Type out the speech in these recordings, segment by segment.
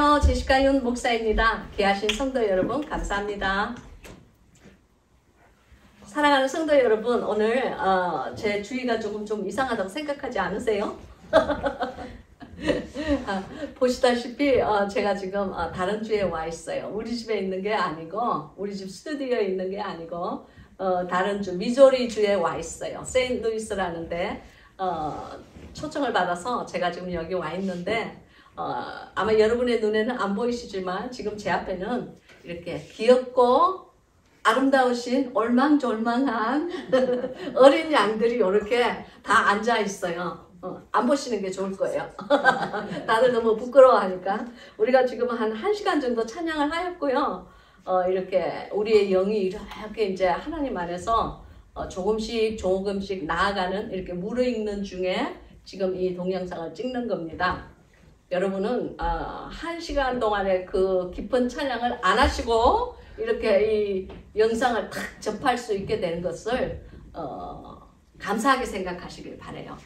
안녕하세요. 제시카 윤 목사입니다. 귀하신 성도 여러분 감사합니다. 사랑하는 성도 여러분, 오늘 제 주의가 조금 좀 이상하다고 생각하지 않으세요? 보시다시피 제가 지금 다른 주에 와 있어요. 우리 집에 있는 게 아니고, 우리 집 스튜디오에 있는 게 아니고 다른 주, 미조리 주에 와 있어요. 세인트루이스라는데 초청을 받아서 제가 지금 여기 와 있는데 아마 여러분의 눈에는 안 보이시지만 지금 제 앞에는 이렇게 귀엽고 아름다우신 얼망졸망한 어린 양들이 이렇게 다 앉아 있어요. 안 보시는 게 좋을 거예요. 다들 너무 부끄러워하니까. 우리가 지금 한 1시간 정도 찬양을 하였고요. 이렇게 우리의 영이 이렇게 이제 하나님 안에서 조금씩 나아가는 이렇게 무르익는 중에 지금 이 동영상을 찍는 겁니다. 여러분은 1시간 동안의 그 깊은 찬양을 안 하시고 이렇게 이 영상을 탁 접할 수 있게 된 것을 감사하게 생각하시길 바라요.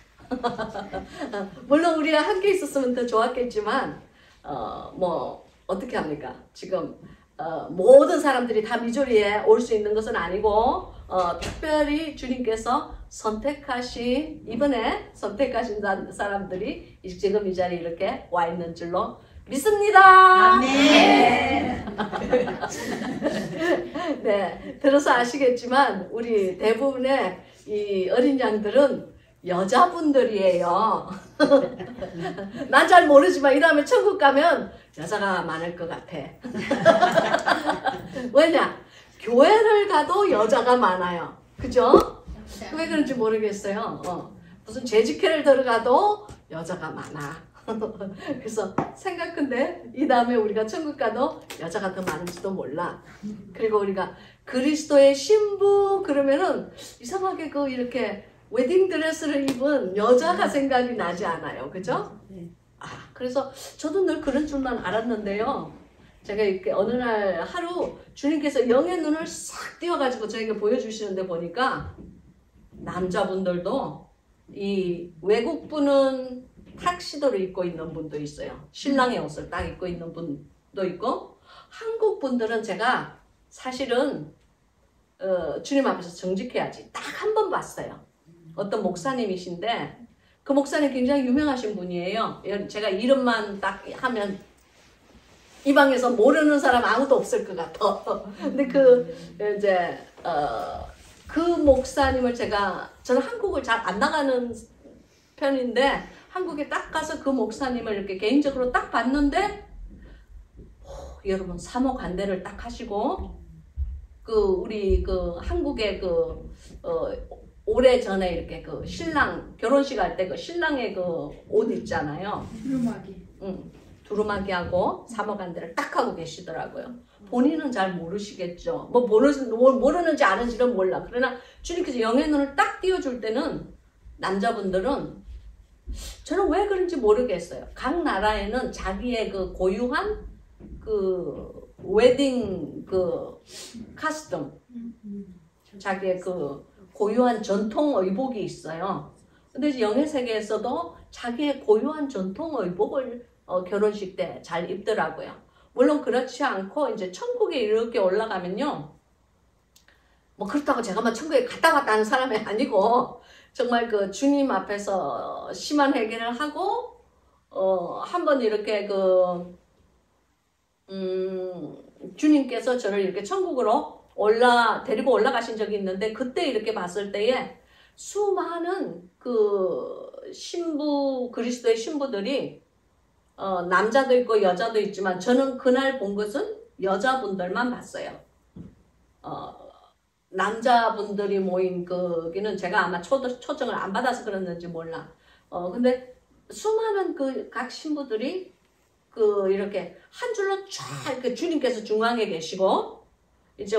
물론 우리가 함께 있었으면 더 좋았겠지만 뭐 어떻게 합니까? 지금 모든 사람들이 다 미조리에 올 수 있는 것은 아니고 특별히 주님께서 이번에 선택하신 사람들이 지금 이 자리에 이렇게 와 있는 줄로 믿습니다. 아멘. 네, 들어서 아시겠지만 우리 대부분의 이 어린 양들은 여자분들이에요. 난 잘 모르지만 이 다음에 천국 가면 여자가 많을 것 같아. 왜냐? 교회를 가도 여자가 많아요. 그죠? 왜 그런지 모르겠어요. 무슨 재직회를 들어가도 여자가 많아. 그래서 생각한데 이 다음에 우리가 천국 가도 여자가 더 많은지도 몰라. 그리고 우리가 그리스도의 신부 그러면은 이상하게 이렇게 웨딩드레스를 입은 여자가 생각이 나지 않아요. 그죠? 그래서 저도 늘 그런 줄만 알았는데요. 제가 이렇게 어느 날 하루 주님께서 영의 눈을 싹 띄워가지고 저에게 보여주시는데 보니까 남자분들도 이 외국분은 탁시도를 입고 있는 분도 있어요. 신랑의 옷을 딱 입고 있는 분도 있고, 한국 분들은 제가 사실은 주님 앞에서 정직해야지 딱 한 번 봤어요. 어떤 목사님이신데 그 목사님 굉장히 유명하신 분이에요. 제가 이름만 딱 하면 이 방에서 모르는 사람 아무도 없을 것 같아. 근데 그 목사님을 저는 한국을 잘 안 나가는 편인데 한국에 딱 가서 그 목사님을 이렇게 개인적으로 딱 봤는데 여러분 사모간대를 딱 하시고 우리 한국의 오래전에 이렇게 신랑 결혼식 할 때 신랑의 옷 있잖아요. 두루마기. 두루마기하고 사모간대를 딱 하고 계시더라고요. 본인은 잘 모르시겠죠. 뭐 모르는지 아는지는 몰라. 그러나 주님께서 영의 눈을 딱 띄워줄 때는 남자분들은 저는 왜 그런지 모르겠어요. 각 나라에는 자기의 고유한 웨딩 카스텀, 자기의 고유한 전통 의복이 있어요. 근데 이제 영의 세계에서도 자기의 고유한 전통 의복을 결혼식 때 잘 입더라고요. 물론 그렇지 않고 이제 천국에 이렇게 올라가면요. 뭐 그렇다고 제가 막 천국에 갔다 왔다 하는 사람이 아니고 정말 주님 앞에서 심한 회개를 하고 한번 이렇게 주님께서 저를 이렇게 천국으로 데리고 올라가신 적이 있는데 그때 이렇게 봤을 때에 수많은 그리스도의 신부들이 남자도 있고 여자도 있지만 저는 그날 본 것은 여자분들만 봤어요. 남자분들이 모인 거기는 제가 아마 초청을 안 받아서 그랬는지 몰라. 근데 수많은 각 신부들이 이렇게 한 줄로 쫙 이렇게 주님께서 중앙에 계시고 이제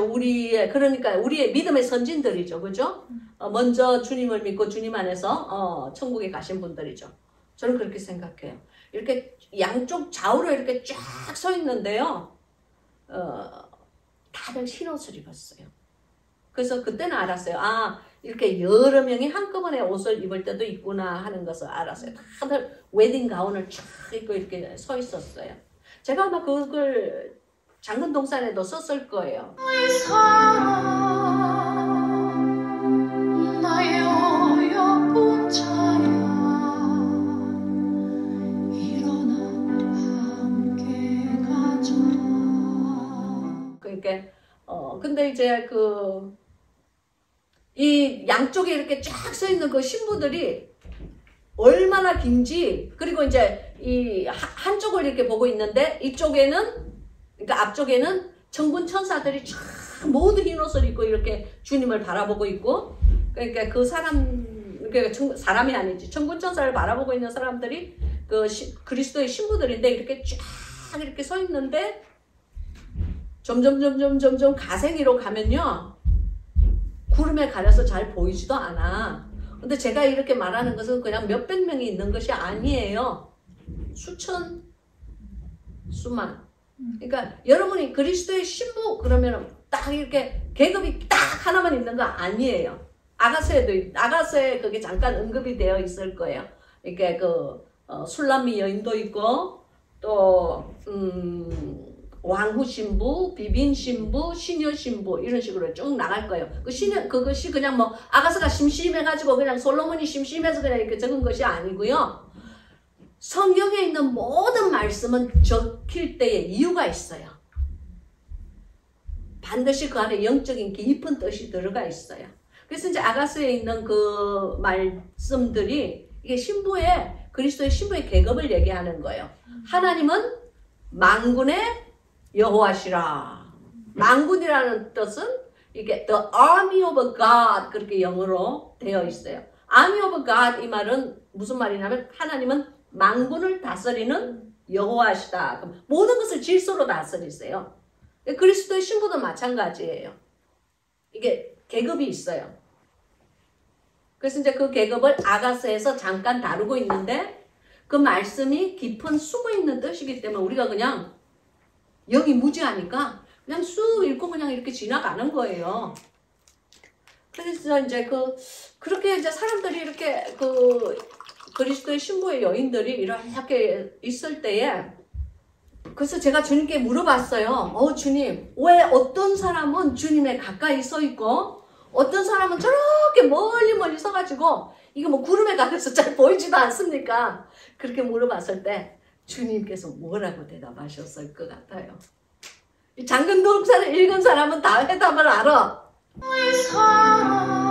그러니까 우리의 믿음의 선진들이죠. 그죠? 먼저 주님을 믿고 주님 안에서 천국에 가신 분들이죠. 저는 그렇게 생각해요. 이렇게 양쪽 좌우로 이렇게 쫙 서 있는데요. 다들 흰 옷을 입었어요. 그래서 그때는 알았어요. 이렇게 여러 명이 한꺼번에 옷을 입을 때도 있구나 하는 것을 알았어요. 다들 웨딩 가운을 쫙 입고 이렇게 서 있었어요. 제가 아마 그걸 장근 동산에도 썼을 거예요. 나의 어여쁜 자야 일어나 함께 가자. 그러니까 근데 이제 이 양쪽에 이렇게 쫙 서 있는 그 신부들이 얼마나 긴지, 그리고 이제 이 한쪽을 이렇게 보고 있는데 이쪽에는, 그러니까 앞쪽에는 천군 천사들이 쫙 모두 흰 옷을 입고 이렇게 주님을 바라보고 있고, 그러니까 그 사람이 아니지, 천군 천사를 바라보고 있는 사람들이 그리스도의 신부들인데 이렇게 쫙 이렇게 서 있는데 점점 가생이로 가면요 구름에 가려서 잘 보이지도 않아. 근데 제가 이렇게 말하는 것은 그냥 몇백 명이 있는 것이 아니에요. 수천, 수만. 그러니까 여러분이 그리스도의 신부 그러면 딱 이렇게 계급이 딱 하나만 있는 거 아니에요. 아가서에 그게 잠깐 언급이 되어 있을 거예요. 이렇게 술람미 여인도 있고 또 왕후 신부, 비빈 신부, 시녀 신부 이런 식으로 쭉 나갈 거예요. 그것이 그냥 뭐 아가서가 심심해가지고 그냥 솔로몬이 심심해서 그냥 이렇게 적은 것이 아니고요. 성경에 있는 모든 말씀은 적힐 때에 이유가 있어요. 반드시 그 안에 영적인 깊은 뜻이 들어가 있어요. 그래서 이제 아가서에 있는 그 말씀들이 이게 그리스도의 신부의 계급을 얘기하는 거예요. 하나님은 만군의 여호와시라. 만군이라는 뜻은 이게 the army of God 그렇게 영어로 되어 있어요. army of God 이 말은 무슨 말이냐면 하나님은 만군을 다스리는 여호와시다. 모든 것을 질서로 다스리세요. 그리스도의 신부도 마찬가지예요. 이게 계급이 있어요. 그래서 이제 그 계급을 아가서에서 잠깐 다루고 있는데 그 말씀이 깊은 숨어 있는 뜻이기 때문에 우리가 그냥 영이 무지하니까 그냥 쑥 읽고 그냥 이렇게 지나가는 거예요. 그래서 이제 그렇게 이제 사람들이 이렇게 그리스도의 신부의 여인들이 이렇게 있을 때에 그래서 제가 주님께 물어봤어요. 주님, 왜 어떤 사람은 주님에 가까이 서 있고 어떤 사람은 저렇게 멀리 서가지고 이거 뭐 구름에 가려서 잘 보이지도 않습니까? 그렇게 물어봤을 때 주님께서 뭐라고 대답하셨을 것 같아요? 이 잠근 동산을 읽은 사람은 다 해답을 알아. 나의 사랑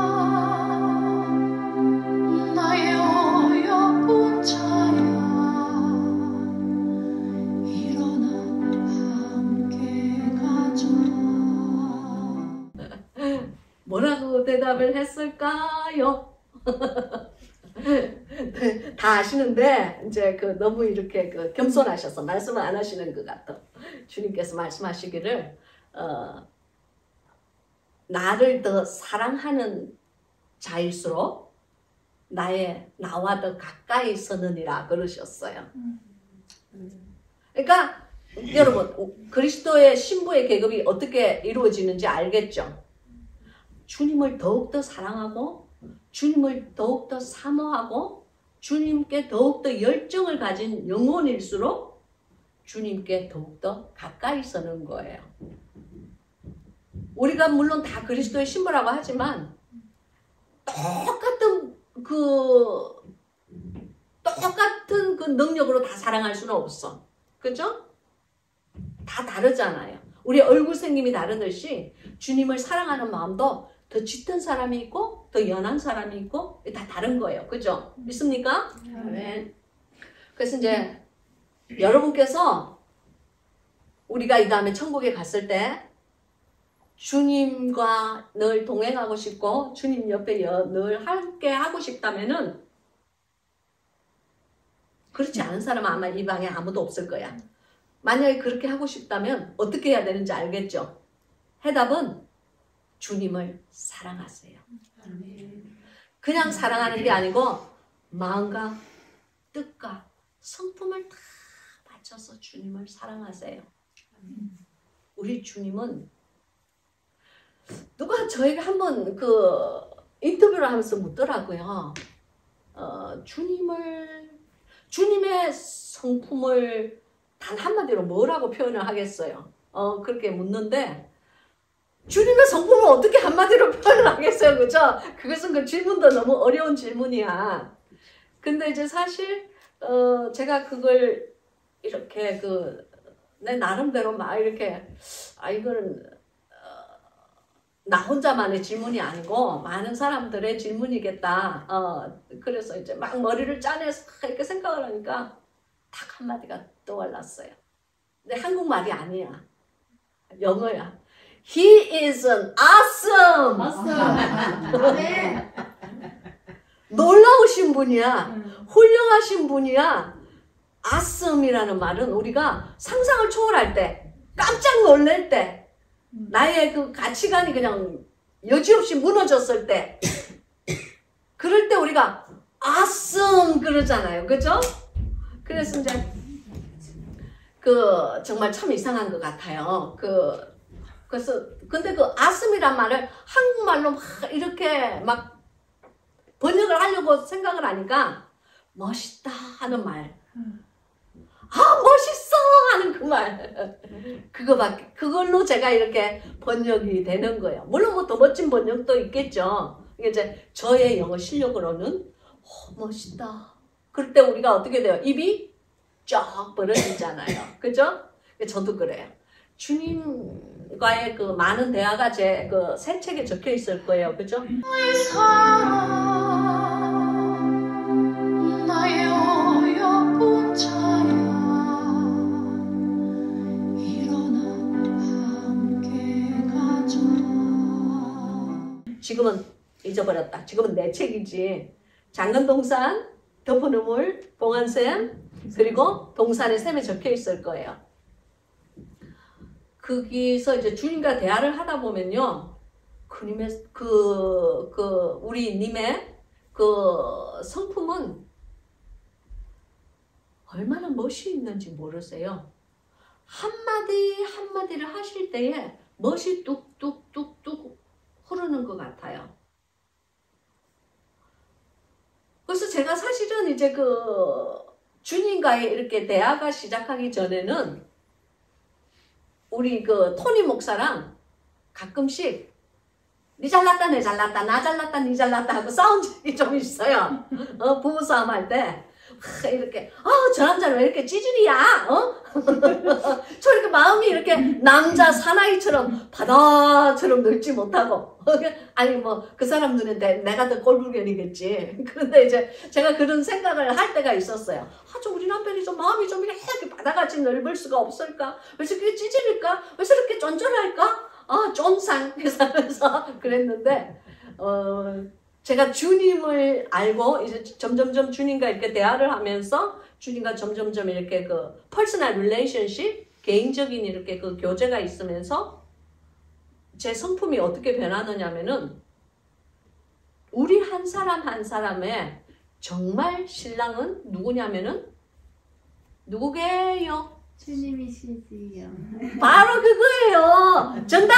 나의 어여쁜 자야 일어나 함께 가자. 뭐라고 대답을 했을까요? 다 아시는데 이제 너무 이렇게 겸손하셔서 말씀을 안 하시는 것 같아. 주님께서 말씀하시기를 나를 더 사랑하는 자일수록 나와 더 가까이 서느니라 그러셨어요. 그러니까 여러분 그리스도의 신부의 계급이 어떻게 이루어지는지 알겠죠? 주님을 더욱더 사랑하고 주님을 더욱더 사모하고 주님께 더욱더 열정을 가진 영혼일수록 주님께 더욱더 가까이 서는 거예요. 우리가 물론 다 그리스도의 신부라고 하지만 똑같은 그 능력으로 다 사랑할 수는 없어. 그죠? 다 다르잖아요. 우리 얼굴 생김이 다르듯이 주님을 사랑하는 마음도 더 짙은 사람이 있고 더 연한 사람이 있고 다 다른 거예요. 그죠? 믿습니까? 네. 그래서 이제 여러분께서 우리가 이 다음에 천국에 갔을 때 주님과 늘 동행하고 싶고 주님 옆에 늘 함께 하고 싶다면은 그렇지 않은 사람은 아마 이 방에 아무도 없을 거야. 만약에 그렇게 하고 싶다면 어떻게 해야 되는지 알겠죠? 해답은 주님을 사랑하세요. 그냥 사랑하는 게 아니고 마음과 뜻과 성품을 다 바쳐서 주님을 사랑하세요. 우리 주님은 누가 저에게 한번 인터뷰를 하면서 묻더라고요. 주님의 성품을 단 한마디로 뭐라고 표현을 하겠어요? 그렇게 묻는데 주님의 성품을 어떻게 한마디로 표현을 하겠어요? 그죠? 그것은 그 질문도 너무 어려운 질문이야. 근데 이제 사실 제가 그걸 이렇게 내 나름대로 막 이렇게 이거는 나 혼자만의 질문이 아니고 많은 사람들의 질문이겠다. 그래서 이제 막 머리를 짜내서 이렇게 생각을 하니까 딱 한마디가 떠올랐어요. 근데 한국말이 아니야. 영어야. He is an awesome. 놀라우신 분이야. 훌륭하신 분이야. awesome이라는 말은 우리가 상상을 초월할 때, 깜짝 놀랄 때, 나의 그 가치관이 그냥 여지없이 무너졌을 때, 그럴 때 우리가 awesome 그러잖아요. 그죠? 그래서 이제 정말 참 이상한 것 같아요. 그래서 근데 그 awesome이란 말을 한국말로 막 이렇게 막 번역을 하려고 생각을 하니까 멋있다 하는 말. 멋있어 하는 그 말. 그걸로 제가 이렇게 번역이 되는 거예요. 물론 뭐 더 멋진 번역도 있겠죠. 이게 이제 저의 영어 실력으로는 멋있다. 그럴 때 우리가 어떻게 돼요? 입이 쫙 벌어지잖아요. 그죠? 저도 그래요. 주님과의 그 많은 대화가 제 새 책에 적혀 있을 거예요. 그죠? 나의 사랑 나의 어여쁜 자야 일어나 함께 가자. 지금은 잊어버렸다. 지금은 내 책이지. 장근동산, 덮어눈물, 봉안샘, 그리고 동산의 샘에 적혀 있을 거예요. 거기서 이제 주님과 대화를 하다 보면요. 우리 님의 그 성품은 얼마나 멋이 있는지 모르세요. 한마디 한마디를 하실 때에 멋이 뚝뚝뚝뚝 흐르는 것 같아요. 그래서 제가 사실은 이제 주님과의 이렇게 대화가 시작하기 전에는 우리 토니 목사랑 가끔씩 니 잘났다 내 잘났다 나 잘났다 니 잘났다 하고 싸운 적이 좀 있어요. 부부싸움 할 때 이렇게 저 남자는 왜 이렇게 찌질이야? 저 이렇게 마음이 이렇게 남자 사나이처럼 바다처럼 넓지 못하고 아니 뭐 그 사람 눈에 내가 더 꼴불견이겠지. 그런데 이제 제가 그런 생각을 할 때가 있었어요. 저 우리 남편이 좀 마음이 좀 이렇게 바다같이 넓을 수가 없을까? 왜 이렇게 찌질일까? 왜 이렇게 쫀쫀할까? 쫀상 하면서 그랬는데 제가 주님을 알고 이제 점점점 주님과 이렇게 대화를 하면서 주님과 점점점 이렇게 퍼스널 릴레이션십 개인적인 이렇게 교제가 있으면서 제 성품이 어떻게 변하느냐면은 우리 한 사람 한 사람의 정말 신랑은 누구냐면은 누구게요? 주님이시지요. 바로 그거예요. 정답!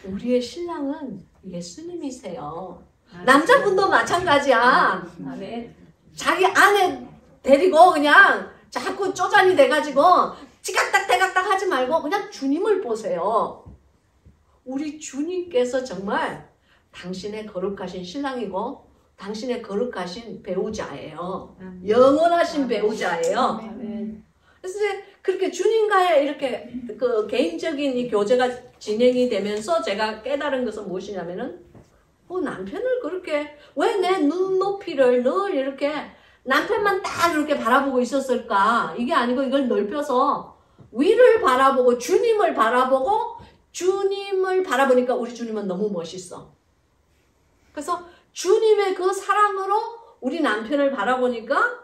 우리의 신랑은 예수님이세요. 남자분도 마찬가지야. 자기 아내 데리고 그냥 자꾸 쪼잔이 돼가지고 지각딱 대각딱 하지 말고 그냥 주님을 보세요. 우리 주님께서 정말 당신의 거룩하신 신랑이고 당신의 거룩하신 배우자예요. 영원하신 배우자예요. 그래서 그렇게 주님과의 이렇게 개인적인 이 교제가 진행이 되면서 제가 깨달은 것은 무엇이냐면은 남편을 그렇게 왜 내 눈높이를 늘 이렇게 남편만 딱 이렇게 바라보고 있었을까? 이게 아니고 이걸 넓혀서 위를 바라보고 주님을 바라보니까 우리 주님은 너무 멋있어. 그래서 주님의 그 사랑으로 우리 남편을 바라보니까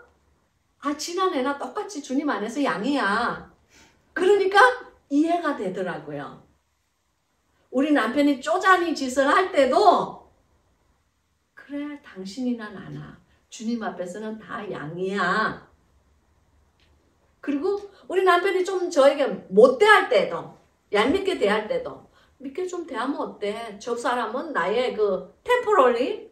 지난 애나 똑같이 주님 안에서 양이야. 그러니까 이해가 되더라고요. 우리 남편이 쪼잔이 짓을 할 때도 그래 당신이나 나나 주님 앞에서는 다 양이야. 그리고 우리 남편이 좀 저에게 못 대할 때도 얄밉게 대할 때도 믿게 좀 대하면 어때? 저 사람은 나의 temporary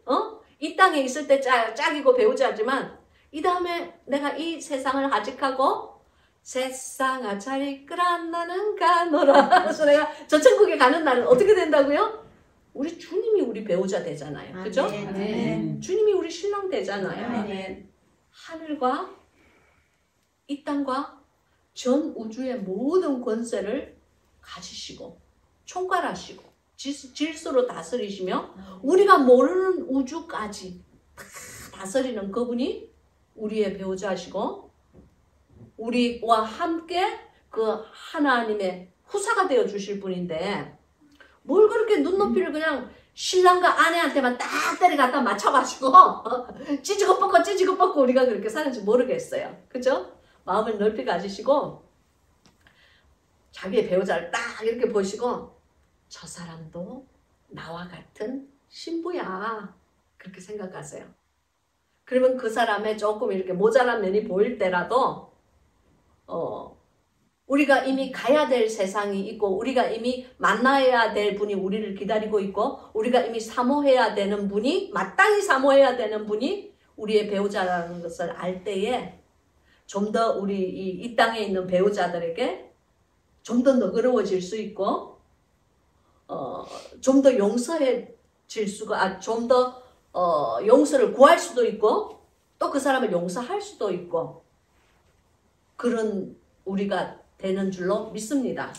이 땅에 있을 때 짝이고 배우자지만 이 다음에 내가 이 세상을 하직하고 세상아 잘 이끌어 나는 가노라. 그래서 내가 저 천국에 가는 날은 어떻게 된다고요? 우리 주님이 우리 배우자 되잖아요. 그죠? 아멘. 주님이 우리 신랑 되잖아요. 아멘. 하늘과 이 땅과 전 우주의 모든 권세를 가지시고 총괄하시고 질서로 다스리시며 우리가 모르는 우주까지 다 다스리는 그분이 우리의 배우자시고 우리와 함께 그 하나님의 후사가 되어 주실 분인데 뭘 그렇게 눈높이를 그냥 신랑과 아내한테만 딱 때려갖다 맞춰가지고 찌지고 뻗고 우리가 그렇게 사는지 모르겠어요. 그죠? 마음을 넓이 가지시고 자기의 배우자를 딱 이렇게 보시고 저 사람도 나와 같은 신부야 그렇게 생각하세요. 그러면 그 사람의 조금 이렇게 모자란 면이 보일 때라도 우리가 이미 가야 될 세상이 있고 우리가 이미 만나야 될 분이 우리를 기다리고 있고 우리가 이미 사모해야 되는 분이 마땅히 사모해야 되는 분이 우리의 배우자라는 것을 알 때에 좀 더 우리 이 땅에 있는 배우자들에게 좀 더 너그러워질 수 있고 좀 더 용서해질 수가 좀 더 용서를 구할 수도 있고 또 그 사람을 용서할 수도 있고 그런 우리가 되는 줄로 믿습니다.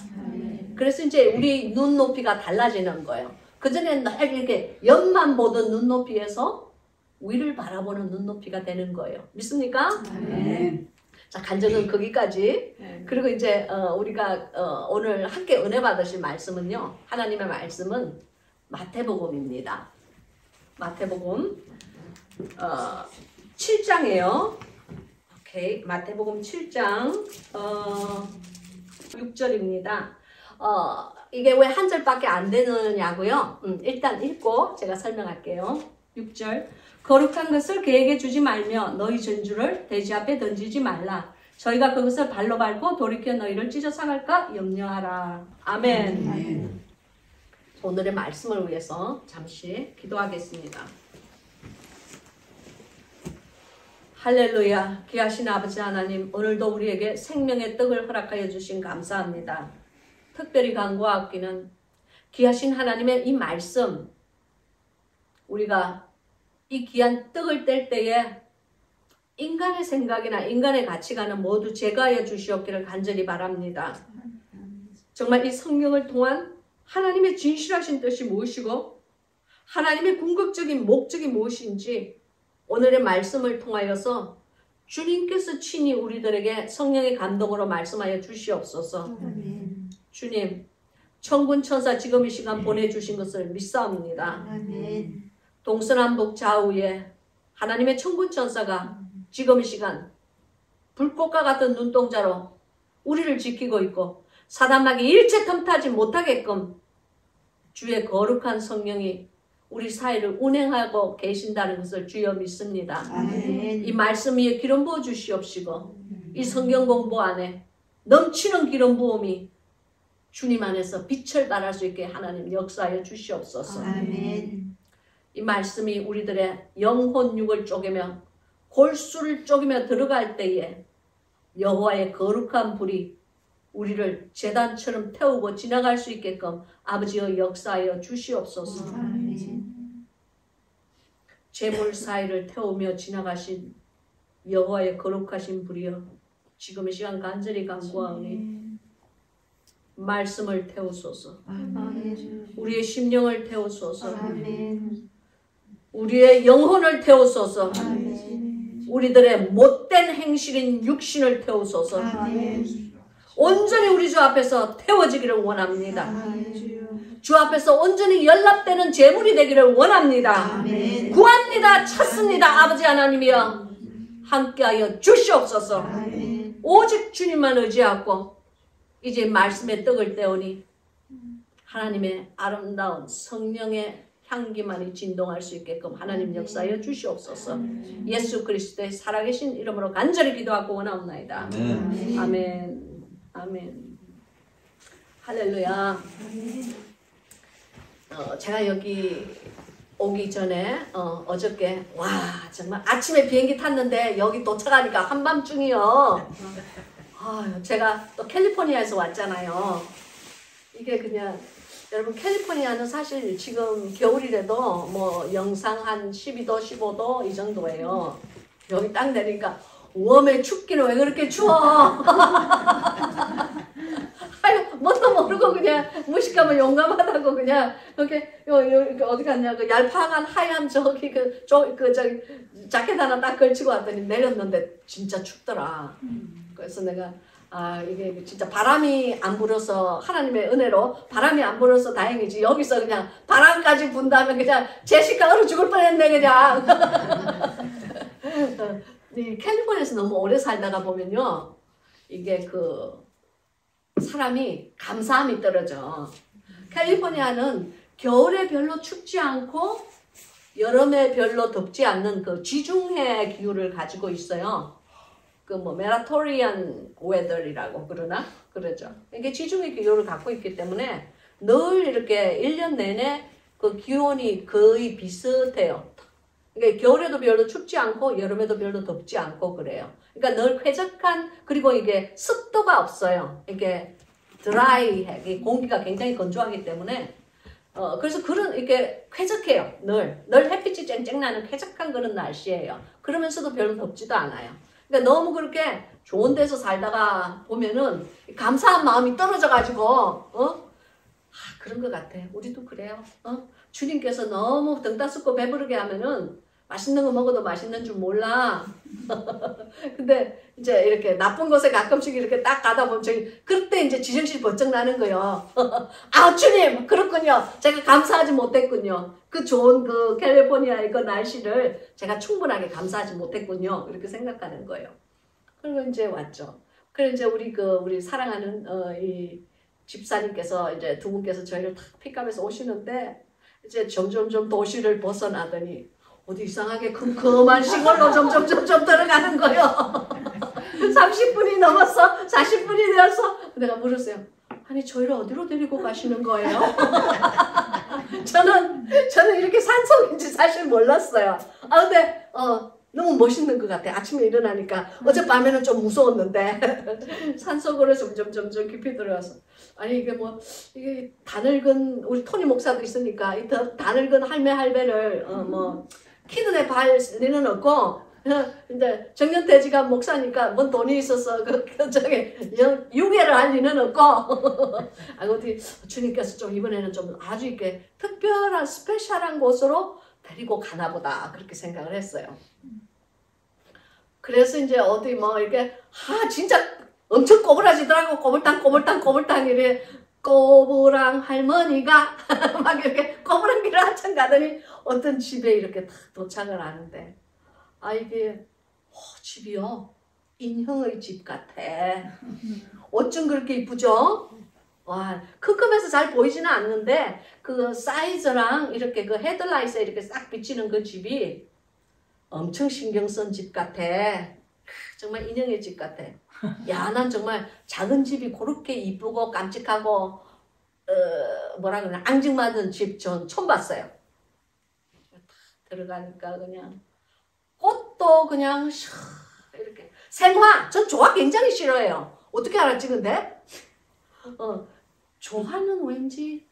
그래서 이제 우리 눈높이가 달라지는 거예요. 그전에는 늘 이렇게 옆만 보던 눈높이에서 위를 바라보는 눈높이가 되는 거예요. 믿습니까? 아멘. 자, 간증은 거기까지. 그리고 이제 우리가 오늘 함께 은혜 받으실 말씀은요. 하나님의 말씀은 마태복음입니다. 마태복음 7장이에요. 오케이. 마태복음 7장 6절입니다. 이게 왜 한 절밖에 안 되느냐고요? 일단 읽고 제가 설명할게요. 6절. 거룩한 것을 그에게 주지 말며 너희 전주를 돼지 앞에 던지지 말라. 저희가 그것을 발로 밟고 돌이켜 너희를 찢어 상할까 염려하라. 아멘. 오늘의 말씀을 위해서 잠시 기도하겠습니다. 할렐루야. 귀하신 아버지 하나님, 오늘도 우리에게 생명의 떡을 허락하여 주신 감사합니다. 특별히 간구하기는 귀하신 하나님의 이 말씀, 우리가 이 귀한 떡을 뗄 때에 인간의 생각이나 인간의 가치관은 모두 제거하여 주시옵기를 간절히 바랍니다. 정말 이 성경을 통한 하나님의 진실하신 뜻이 무엇이고 하나님의 궁극적인 목적이 무엇인지 오늘의 말씀을 통하여서 주님께서 친히 우리들에게 성령의 감동으로 말씀하여 주시옵소서. 주님, 천군 천사 지금 이 시간 보내주신 것을 믿사옵니다. 동서남북 좌우에 하나님의 천군 천사가 지금 이 시간 불꽃과 같은 눈동자로 우리를 지키고 있고 사단마귀 일체 틈타지 못하게끔 주의 거룩한 성령이 우리 사이를 운행하고 계신다는 것을 주여 믿습니다. 아멘. 이 말씀 위에 기름 부어 주시옵시고 이 성경 공부 안에 넘치는 기름 부음이 주님 안에서 빛을 발할 수 있게 하나님 역사하여 주시옵소서. 아멘. 이 말씀이 우리들의 영혼육을 쪼개며 골수를 쪼개며 들어갈 때에 여호와의 거룩한 불이 우리를 제단처럼 태우고 지나갈 수 있게끔 아버지여 역사하여 주시옵소서. 아멘. 재물 사이를 태우며 지나가신 여호와의 거룩하신 불이여 지금 이 시간 간절히 간구하오니 말씀을 태우소서. 아멘. 우리의 심령을 태우소서. 아멘. 우리의 영혼을 태우소서. 아멘. 우리들의 못된 행실인 육신을 태우소서. 아멘. 온전히 우리 주 앞에서 태워지기를 원합니다. 아멘. 주 앞에서 온전히 연락되는 제물이 되기를 원합니다. 아멘. 구합니다. 찾습니다. 아버지 하나님이여 함께하여 주시옵소서. 아멘. 오직 주님만 의지하고 이제 말씀의 떡을 떼오니 하나님의 아름다운 성령의 향기만이 진동할 수 있게끔 하나님 역사하여 주시옵소서. 예수 그리스도의 살아계신 이름으로 간절히 기도하고 원하옵나이다. 아멘. 아멘. 아멘. 할렐루야. 제가 여기 오기 전에 어저께 와 정말 아침에 비행기 탔는데 여기 도착하니까 한밤중이요. 제가 또 캘리포니아에서 왔잖아요. 이게 그냥 여러분 캘리포니아는 사실 지금 겨울이라도 뭐 영상 한 12도 15도 이 정도예요. 여기 딱 내리니까 웜에 춥기는 왜 그렇게 추워. 아유 뭣도 모르고 그냥 무식하면 용감하다고 그냥 이렇게 어디 갔냐 그 얄팍한 하얀 저기 저기 자켓 하나 딱 걸치고 왔더니 내렸는데 진짜 춥더라. 그래서 내가 이게 진짜 바람이 안 불어서 하나님의 은혜로 바람이 안 불어서 다행이지 여기서 그냥 바람까지 분다면 그냥 제시카 얼어 죽을 뻔했네 그냥. 이 캘리포니아에서 너무 오래 살다가 보면요 이게 그 사람이 감사함이 떨어져. 캘리포니아는 겨울에 별로 춥지 않고 여름에 별로 덥지 않는 그 지중해 기후를 가지고 있어요. 그 뭐 메라토리안 웨더이라고 그러나 그러죠. 이게 지중해 기후를 갖고 있기 때문에 늘 이렇게 1년 내내 그 기온이 거의 비슷해요. 그러니까 겨울에도 별로 춥지 않고 여름에도 별로 덥지 않고 그래요. 그러니까 늘 쾌적한 그리고 이게 습도가 없어요. 이게 드라이해 공기가 굉장히 건조하기 때문에 그래서 그런 이렇게 쾌적해요. 늘 햇빛이 쨍쨍 나는 쾌적한 그런 날씨예요. 그러면서도 별로 덥지도 않아요. 그러니까 너무 그렇게 좋은 데서 살다가 보면은 감사한 마음이 떨어져가지고 그런 것 같아. 우리도 그래요. 주님께서 너무 등 따숩고 배부르게 하면은 맛있는 거 먹어도 맛있는 줄 몰라. 근데 이제 이렇게 나쁜 곳에 가끔씩 이렇게 딱 가다 보면 그때 이제 지정신이 번쩍 나는 거예요. 주님 그렇군요. 제가 감사하지 못했군요. 그 좋은 그 캘리포니아의 그 날씨를 제가 충분하게 감사하지 못했군요. 이렇게 생각하는 거예요. 그리고 이제 왔죠. 그래서 이제 우리 사랑하는 이 집사님께서 이제 두 분께서 저희를 탁 픽업해서 오시는데 이제 점점점 도시를 벗어나더니 어디 이상하게 컴컴한 시골로 점점 들어가는 거예요. 30분이 넘었어. 40분이 되었어. 내가 물었어요. 아니 저희를 어디로 데리고 가시는 거예요? 저는 이렇게 산속인지 사실 몰랐어요. 근데 너무 멋있는 것 같아. 아침에 일어나니까 어젯밤에는 좀 무서웠는데 산속으로 점점 깊이 들어가서 아니 이게 다 늙은 우리 토니 목사도 있으니까 이 다 늙은 할배를 키는 애 발 리는 없고 근데 정년퇴직한 목사니까 뭔 돈이 있어서 유괴를 할 리는 없고 어디 주님께서 좀 이번에는 좀 아주 이렇게 특별한 스페셜한 곳으로 데리고 가나 보다 그렇게 생각을 했어요. 그래서 이제 어디 이렇게 진짜 엄청 꼬부라지더라고. 꼬불탕 이래 꼬부랑 할머니가 막 이렇게 꼬부랑 길을 한참 가더니 어떤 집에 이렇게 딱 도착을 하는데 이게 집이요 인형의 집 같아. 어쩜 그렇게 이쁘죠? 와 큼큼해서 잘 보이지는 않는데 그 사이즈랑 이렇게 그 헤드라이트에 이렇게 싹 비치는 그 집이 엄청 신경 쓴 집 같아. 정말 인형의 집 같아. 야, 난 정말 작은 집이 그렇게 이쁘고 깜찍하고 뭐라 그러나 앙증맞은 집 전 처음 봤어요. 들어가니까 그냥 꽃도 그냥 이렇게 생화. 전 조화 굉장히 싫어해요. 어떻게 알았지 근데? 조화는 왠지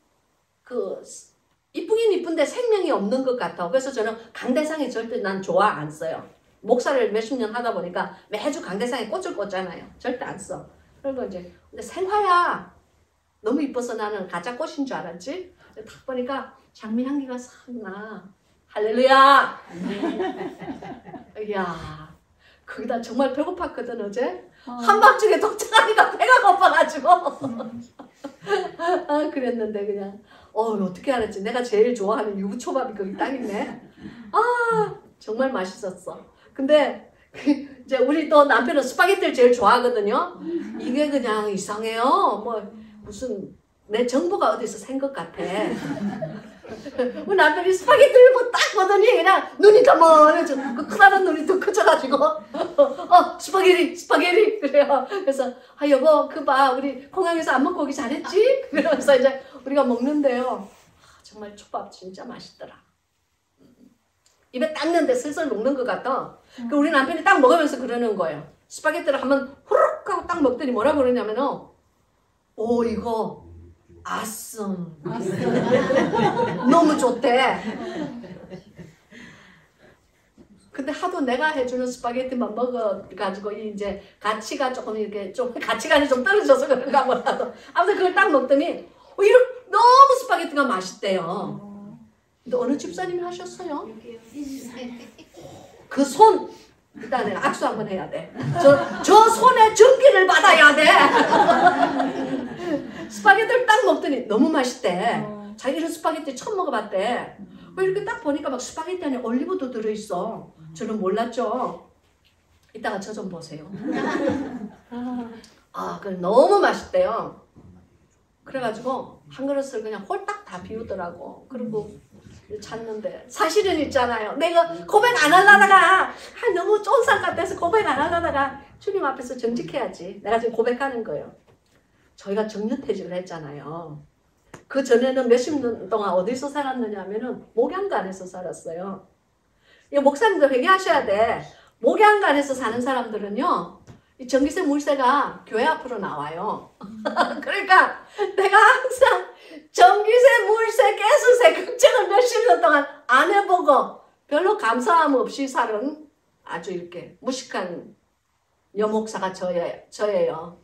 이쁘긴 이쁜데 생명이 없는 것 같아. 그래서 저는 강대상에 절대 난 조화 안 써요. 목사를 몇십 년 하다 보니까 매주 강대상에 꽃을 꽂잖아요. 절대 안 써. 그리고 이제 근데 생화야. 너무 이뻐서 나는 가짜 꽃인 줄 알았지. 딱 보니까 장미 향기가 싹 나. 할렐루야. 이야. 거기다 정말 배고팠거든 어제. 한밤중에 도착하니까 배가 고파가지고. 그랬는데 그냥 어떻게 알았지? 내가 제일 좋아하는 유부초밥이 거기 딱 있네. 정말 맛있었어. 근데 이제 우리 또 남편은 스파게티를 제일 좋아하거든요. 이게 그냥 이상해요. 무슨 내 정보가 어디서 생 것 같아. 우리 남편이 스파게티를 딱 보더니 그냥 눈이 더 멀어져. 그 크다란 눈이 더 커져가지고 스파게티 그래요. 그래서 여보 그봐 우리 공항에서 안 먹고 오기 잘했지? 그러면서 이제 우리가 먹는데요. 정말 초밥 진짜 맛있더라. 입에 딱 넣는데 슬슬 녹는 것 같아. 그 우리 남편이 딱 먹으면서 그러는 거예요. 스파게티를 한번 후루룩 하고 딱 먹더니 뭐라 그러냐면은 오 이거 아썸 너무 좋대. 근데 하도 내가 해주는 스파게티만 먹어가지고 이제 가치가 조금 이렇게 좀 가치관이 좀 떨어져서 그런가 몰라도 아무튼 그걸 딱 먹더니 너무 스파게티가 맛있대요. 근데 어느 집사님이 하셨어요? 그 손 일단 내가 악수 한번 해야 돼. 저 손에 전기를 받아야 돼. 스파게티를 딱 먹더니 너무 맛있대. 자기 이런 스파게티 처음 먹어봤대. 이렇게 딱 보니까 막 스파게티 안에 올리브도 들어있어. 저는 몰랐죠. 이따가 저 좀 보세요. 그 너무 맛있대요. 그래가지고 한 그릇을 그냥 홀딱 다 비우더라고. 그리고 찾는데 사실은 있잖아요. 내가 고백 안 하려다가 너무 쫀살 같아서 고백 안 하려다가 주님 앞에서 정직해야지. 내가 지금 고백하는 거예요. 저희가 정년퇴직을 했잖아요. 그 전에는 몇십 년 동안 어디서 살았느냐 하면은 목양간에서 살았어요. 이 목사님도 회개하셔야 돼. 목양간에서 사는 사람들은요, 이 전기세 물세가 교회 앞으로 나와요. 그러니까 내가 항상 전기세, 물세, 가스세 걱정을 몇십 년 동안 안 해보고 별로 감사함 없이 살은 아주 이렇게 무식한 여목사가 저예요.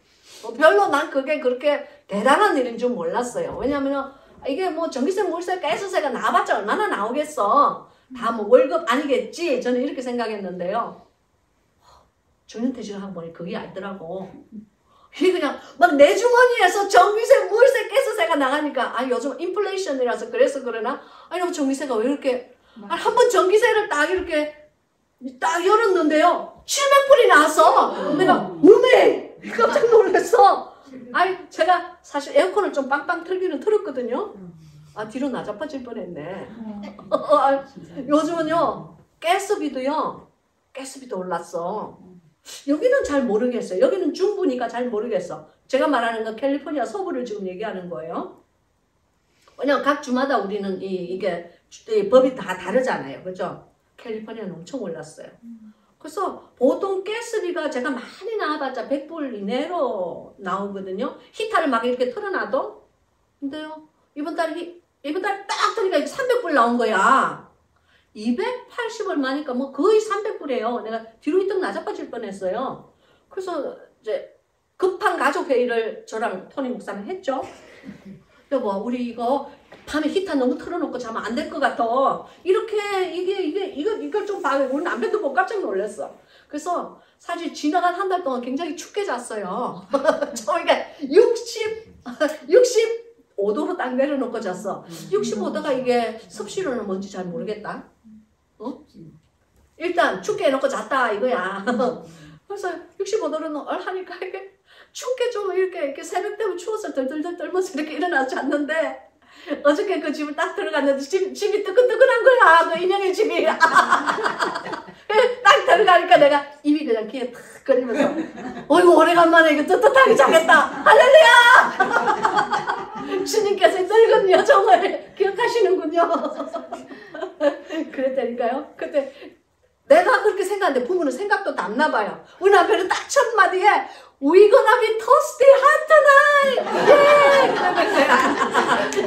별로 난 그게 그렇게 대단한 일인 줄 몰랐어요. 왜냐면 이게 뭐 전기세, 물세, 가스세가 나와봤자 얼마나 나오겠어. 다 뭐 월급 아니겠지. 저는 이렇게 생각했는데요. 정년퇴직을 하고 보니 그게 아니더라고. 이게 그냥 막 내 주머니에서 전기세, 물세, 가스세가 나가니까 요즘 인플레이션이라서 그래서 그러나 아니 전기세가 왜 이렇게 한 번 전기세를 딱 이렇게 딱 열었는데요. 700불이 나왔어. 내가 어메 깜짝 놀랐어. 제가 사실 에어컨을 좀 빵빵 틀기는 틀었거든요. 뒤로 나자빠질 뻔했네. 요즘은요 가스비도 올랐어. 여기는 잘 모르겠어요. 여기는 중부니까 잘 모르겠어. 제가 말하는 건 캘리포니아 서부를 지금 얘기하는 거예요. 왜냐면 각 주마다 우리는 이게 법이 다 다르잖아요. 그죠? 캘리포니아는 엄청 올랐어요. 그래서 보통 가스비가 제가 많이 나와봤자 100불 이내로 나오거든요. 히터를 막 이렇게 틀어놔도. 근데요, 이번 달에 딱 뜨니까 300불 나온 거야. 280 얼마니까 뭐 거의 300불이에요. 내가 뒤로 이떡 나자빠질 뻔했어요. 그래서 이제 급한 가족회의를 저랑 토니 목사는 했죠. 여보, 우리 이거 밤에 히터 너무 틀어놓고 자면 안 될 것 같아. 이렇게 이걸 좀 봐. 우리 남편도 보고 깜짝 놀랐어. 그래서 사실 지나간 한 달 동안 굉장히 춥게 잤어요. 저희가 65도로 딱 내려놓고 잤어. 65도가 이게 섭씨로는 뭔지 잘 모르겠다. 일단 춥게 해놓고 잤다 이거야. 그래서 65도로 하니까 이게 춥게 좀 이렇게 새벽 때문에 추워서 덜덜덜 떨면서 이렇게 일어나서 잤는데 어저께 그 집을 딱 들어갔는데 집이 뜨끈뜨끈한 거야. 그 인형의 집이. 딱 들어가니까 내가 입이 그냥 귀에 탁 걸리면서 어이구 오래간만에 이거 뜨뜻하게 자겠다. 할렐루야. 주님께서 늙은 여정을 기억하시는군요. 그랬다니까요. 그때 내가 그렇게 생각하는데 부모는 생각도 남나 봐요. 우리 남편은 딱 첫 마디에 We gonna be toasty hot tonight.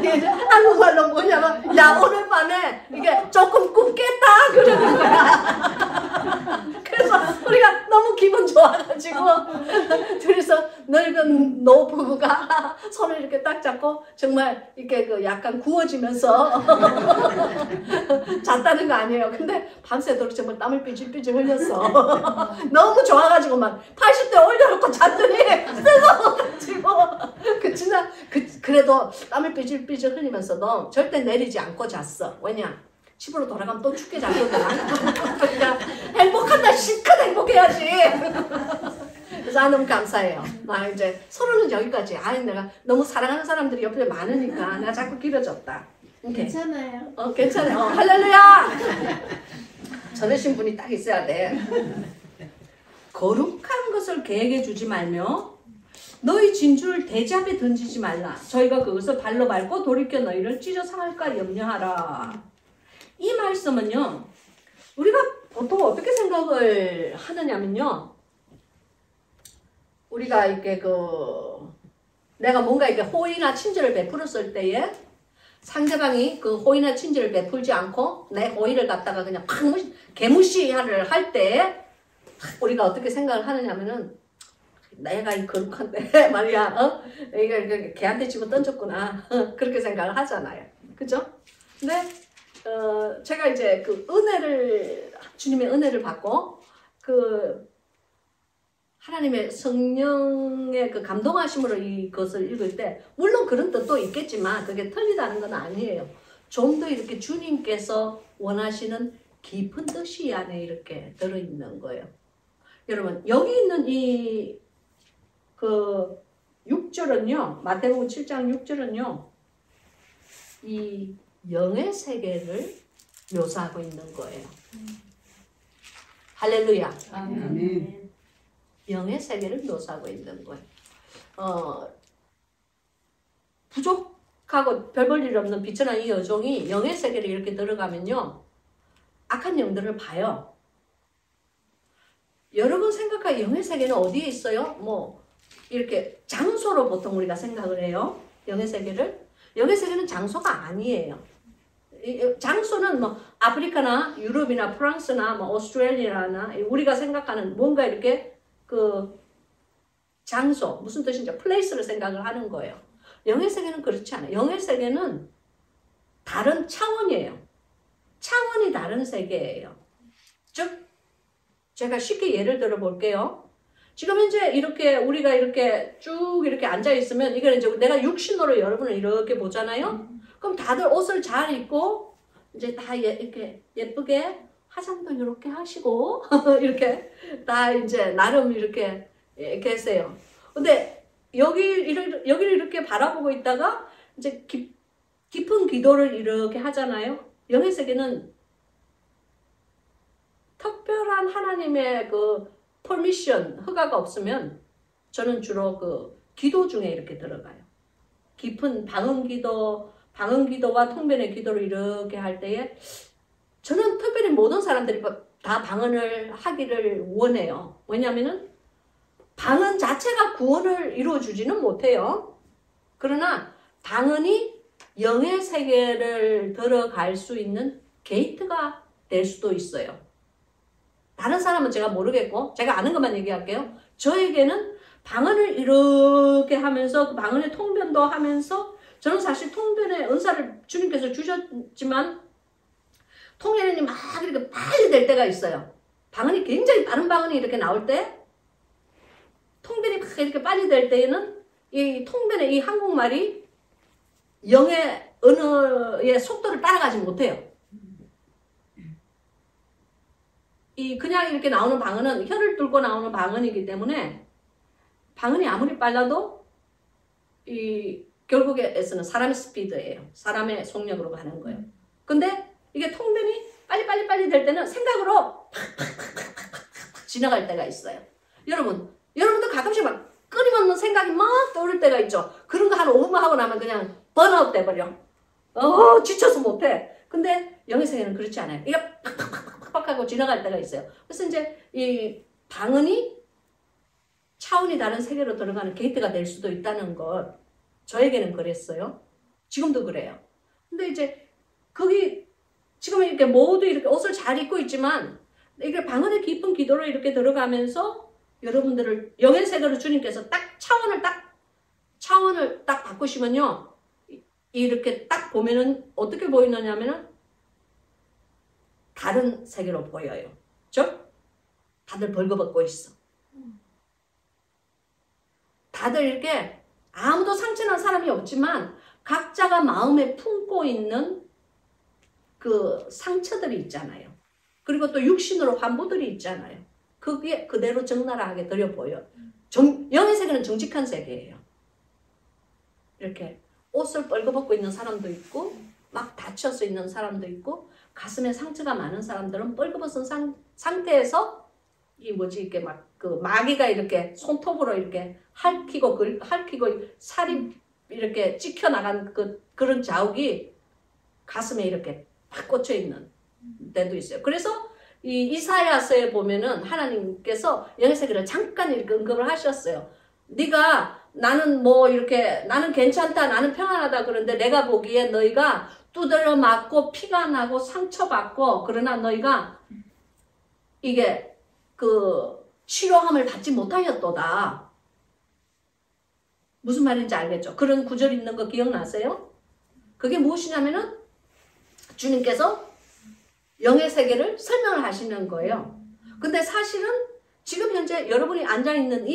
예. 이제 한국말로 뭐냐면 야 오늘 밤에 이게 조금 굽겠다 그러는 거야. 그래서 우리가 너무 기분 좋아가지고 둘이서 늙은 노부부가 손을 이렇게 딱 잡고 정말 이렇게 그 약간 구워지면서 잤다는 거 아니에요. 근데 밤새도록 정말 땀을 삐질삐질 흘렸어. 너무 좋아가지고 막 80대 올려놓고 잤더니 뜨거워가지고 그래도 땀을 삐질삐질 흘리면서도 절대 내리지 않고 잤어. 왜냐? 집으로 돌아가면 또 춥게 자거든. 그러니까 행복하다 실컷 행복해야지. 그래서 너무 감사해요. 나 이제 서로는 여기까지. 내가 너무 사랑하는 사람들이 옆에 많으니까 내가 자꾸 길어졌다. 괜찮아요. 괜찮아요. 할렐루야. 전해신 분이 딱 있어야 돼. 거룩한 것을 계획해 주지 말며 너희 진주를 대지앞에 던지지 말라. 저희가 그것을 발로 밟고 돌이켜 너희를 찢어 상할까 염려하라. 이 말씀은요. 우리가 보통 어떻게 생각을 하느냐면요. 우리가 이렇게 내가 뭔가 이렇게 호의나 친절을 베풀었을 때에 상대방이 그 호의나 친절을 베풀지 않고 내 호의를 갖다가 그냥 팍 개무시를 할 때 우리가 어떻게 생각을 하느냐면은 내가 이 거룩한데 말이야, 이게 걔한테 지고 던졌구나. 그렇게 생각을 하잖아요. 그죠? 근데 제가 이제 그 주님의 은혜를 받고 하나님의 성령의 그 감동하심으로 이것을 읽을 때 물론 그런 뜻도 있겠지만 그게 틀리다는 건 아니에요. 좀 더 이렇게 주님께서 원하시는 깊은 뜻이 안에 이렇게 들어있는 거예요. 여러분 여기 있는 이 6절은요, 마태복음 7장 6절은요, 이 영의 세계를 묘사하고 있는 거예요. 할렐루야. 아멘. 영의 세계를 묘사하고 있는 거예요. 부족하고 별 볼 일 없는 비천한 이 여종이 영의 세계를 이렇게 들어가면요, 악한 영들을 봐요. 여러분 생각할 영의 세계는 어디에 있어요? 이렇게 장소로 보통 우리가 생각을 해요. 영의 세계를. 영의 세계는 장소가 아니에요. 장소는 아프리카나 유럽이나 프랑스나 오스트레일리아나 우리가 생각하는 뭔가 이렇게 장소, 무슨 뜻인지 플레이스를 생각을 하는 거예요. 영의 세계는 그렇지 않아요. 영의 세계는 다른 차원이에요. 차원이 다른 세계예요. 즉 제가 쉽게 예를 들어 볼게요. 지금 이제 이렇게 우리가 이렇게 쭉 이렇게 앉아 있으면 이걸 이제 내가 육신으로 여러분을 이렇게 보잖아요. 그럼 다들 옷을 잘 입고 이제 다 이렇게 예쁘게 화장도 이렇게 하시고 이렇게 다 이제 나름 이렇게 계세요. 근데 여기를 이렇게 바라보고 있다가 이제 깊은 기도를 이렇게 하잖아요. 영의 세계는 특별한 하나님의 퍼미션, 허가가 없으면 저는 주로 기도 중에 이렇게 들어가요. 깊은 방언기도와 통변의 기도를 이렇게 할 때에 저는 특별히 모든 사람들이 다 방언을 하기를 원해요. 왜냐하면은 방언 자체가 구원을 이루어주지는 못해요. 그러나 방언이 영의 세계를 들어갈 수 있는 게이트가 될 수도 있어요. 다른 사람은 제가 모르겠고 제가 아는 것만 얘기할게요. 저에게는 방언을 이렇게 하면서 그 방언의 통변도 하면서 저는 사실 통변의 은사를 주님께서 주셨지만 통변이 막 이렇게 빨리 될 때가 있어요. 방언이 굉장히 빠른 방언이 이렇게 나올 때 통변이 막 이렇게 빨리 될 때에는 이 통변의 이 한국말이 영의 언어의 속도를 따라가지 못해요. 그냥 이렇게 나오는 방언은 혀를 뚫고 나오는 방언이기 때문에 방언이 아무리 빨라도 결국에서는 사람의 스피드예요. 사람의 속력으로 가는 거예요. 근데 이게 통변이 빨리 될 때는 생각으로 지나갈 때가 있어요. 여러분도 가끔씩 막 끊임없는 생각이 막 떠오를 때가 있죠. 그런 거 한 5분만 하고 나면 그냥 번아웃 돼버려. 지쳐서 못해. 근데 영의 세계는 그렇지 않아요. 이게 팍팍팍 하고 지나갈 때가 있어요. 그래서 이제 이 방언이 차원이 다른 세계로 들어가는 게이트가 될 수도 있다는 것, 저에게는 그랬어요. 지금도 그래요. 근데 이제 거기 지금 이렇게 모두 이렇게 옷을 잘 입고 있지만 이게 방언의 깊은 기도로 이렇게 들어가면서 여러분들을 영의 세계로 주님께서 차원을 딱 바꾸시면요, 이렇게 딱 보면은 어떻게 보이느냐면은 다른 세계로 보여요. 그죠? 다들 벌거벗고 있어. 다들 이렇게 아무도 상처난 사람이 없지만 각자가 마음에 품고 있는 그 상처들이 있잖아요. 그리고 또 육신으로 환부들이 있잖아요. 그게 그대로 적나라하게 들여 보여. 영의 세계는 정직한 세계예요. 이렇게 옷을 벌거벗고 있는 사람도 있고 막 다쳐서 있는 사람도 있고 가슴에 상처가 많은 사람들은 벌거벗은 상태에서 이렇게 막 마귀가 이렇게 손톱으로 이렇게 핥히고 살이 이렇게 찍혀 나간 그런 자욱이 가슴에 이렇게 팍 꽂혀 있는 데도 있어요. 그래서 이 이사야서에 보면은 하나님께서 영의 세계를 잠깐 이렇게 언급을 하셨어요. 네가 나는 뭐 이렇게 나는 괜찮다, 나는 평안하다 그런데 내가 보기에 너희가 두드려 맞고 피가 나고 상처받고 그러나 너희가 이게 그 치료함을 받지 못하였도다. 무슨 말인지 알겠죠? 그런 구절 있는 거 기억나세요? 그게 무엇이냐면은 주님께서 영의 세계를 설명을 하시는 거예요. 근데 사실은 지금 현재 여러분이 앉아있는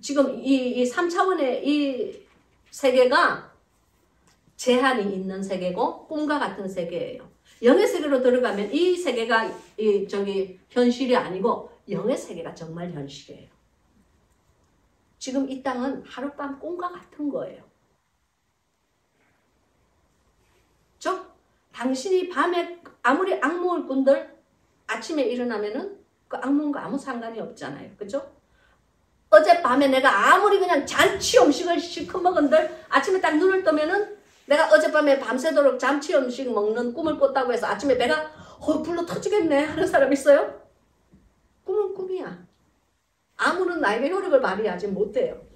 지금 이 3차원의 이 세계가 제한이 있는 세계고 꿈과 같은 세계예요. 영의 세계로 들어가면 이 세계가 현실이 아니고 영의 세계가 정말 현실이에요. 지금 이 땅은 하룻밤 꿈과 같은 거예요. 당신이 밤에 아무리 악몽을 꾼들 아침에 일어나면은 그 악몽과 아무 상관이 없잖아요. 그죠? 어젯밤에 내가 아무리 그냥 잔치 음식을 실컷 먹은들 아침에 딱 눈을 뜨면은 내가 어젯밤에 밤새도록 잔치 음식 먹는 꿈을 꿨다고 해서 아침에 배가 불러 터지겠네 하는 사람 있어요? 꿈은 꿈이야. 아무런 나에게 효력을 발휘하지 못해요.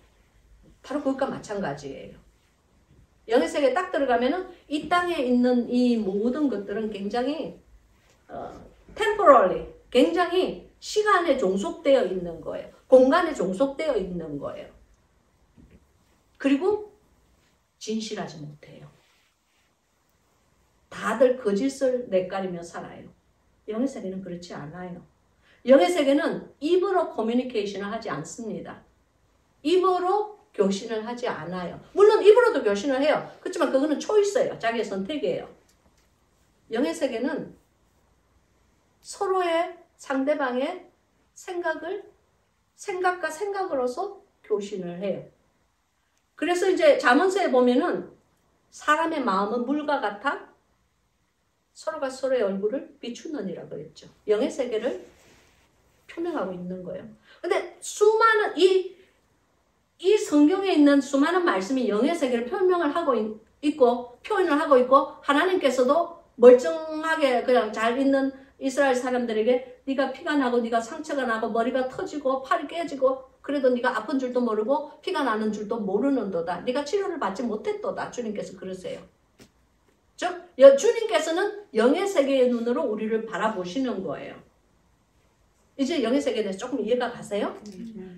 바로 그것과 마찬가지예요. 영의 세계에 딱 들어가면은 이 땅에 있는 이 모든 것들은 굉장히 temporarily, 굉장히 시간에 종속되어 있는 거예요. 공간에 종속되어 있는 거예요. 그리고 진실하지 못해요. 다들 거짓을 내까리며 살아요. 영의 세계는 그렇지 않아요. 영의 세계는 입으로 커뮤니케이션을 하지 않습니다. 입으로 교신을 하지 않아요. 물론 입으로도 교신을 해요. 그렇지만 그거는 초이스예요. 자기의 선택이에요. 영의 세계는 서로의 상대방의 생각과 생각으로서 교신을 해요. 그래서 이제 잠언서에 보면은 사람의 마음은 물과 같아 서로가 서로의 얼굴을 비추느니라 그랬죠. 영의 세계를 표명하고 있는 거예요. 근데 수많은 이 성경에 있는 수많은 말씀이 영의 세계를 표명을 하고 있고 표현을 하고 있고 하나님께서도 멀쩡하게 그냥 잘 있는 이스라엘 사람들에게 네가 피가 나고 네가 상처가 나고 머리가 터지고 팔이 깨지고 그래도 네가 아픈 줄도 모르고 피가 나는 줄도 모르는도다. 네가 치료를 받지 못했도다. 주님께서 그러세요. 즉 주님께서는 영의 세계의 눈으로 우리를 바라보시는 거예요. 이제 영의 세계에 대해서 조금 이해가 가세요?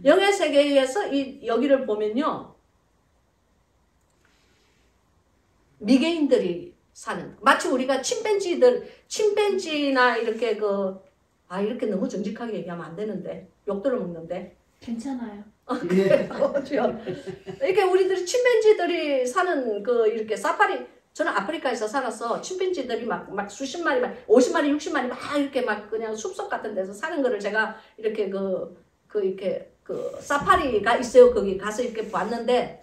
영의 세계에서 여기를 보면요. 미개인들이 사는, 마치 우리가 침팬지나 이렇게 이렇게 너무 정직하게 얘기하면 안 되는데, 욕 들어먹는데. 괜찮아요. 이렇게 우리들이 침팬지들이 사는 이렇게 사파리, 저는 아프리카에서 살아서 침팬지들이 막 수십 마리, 50마리, 60마리 막 이렇게 막 그냥 숲속 같은 데서 사는 거를 제가 이렇게 이렇게 사파리가 있어요. 거기 가서 이렇게 봤는데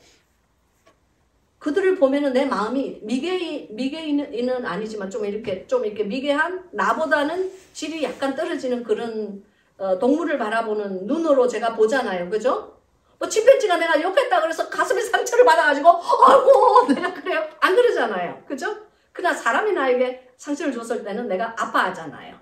그들을 보면은 내 마음이 미개인은 아니지만 좀 이렇게 미개한 나보다는 질이 약간 떨어지는 그런 동물을 바라보는 눈으로 제가 보잖아요. 그죠? 뭐 침팬지가 내가 욕했다 그래서 가슴에 상처를 받아가지고 아이고 내가 그래요? 안 그러잖아요. 그죠? 그냥 사람이 나에게 상처를 줬을 때는 내가 아파하잖아요.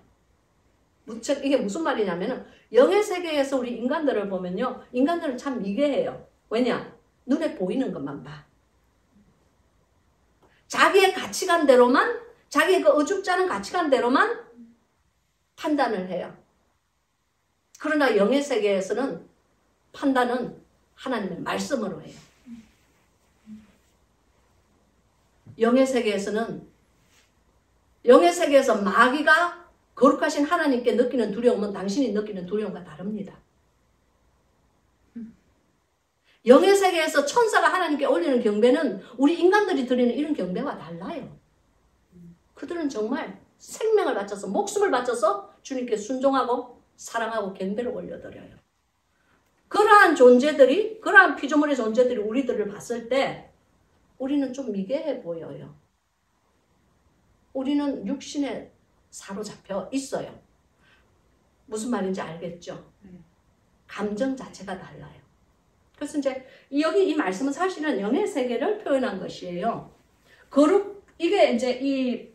이게 무슨 말이냐면은 영의 세계에서 우리 인간들을 보면요. 인간들은 참 미개해요. 왜냐? 눈에 보이는 것만 봐. 자기의 가치관대로만 자기의 어줍지 않은 가치관대로만 판단을 해요. 그러나 영의 세계에서는 판단은 하나님의 말씀으로 해요. 영의 세계에서 마귀가 거룩하신 하나님께 느끼는 두려움은 당신이 느끼는 두려움과 다릅니다. 영의 세계에서 천사가 하나님께 올리는 경배는 우리 인간들이 드리는 이런 경배와 달라요. 그들은 정말 생명을 바쳐서 목숨을 바쳐서 주님께 순종하고 사랑하고 경배를 올려드려요. 그러한 존재들이, 그러한 피조물의 존재들이 우리들을 봤을 때 우리는 좀 미개해 보여요. 우리는 육신에 사로잡혀 있어요. 무슨 말인지 알겠죠? 감정 자체가 달라요. 그래서 이제 여기 이 말씀은 사실은 영의 세계를 표현한 것이에요. 이게 이제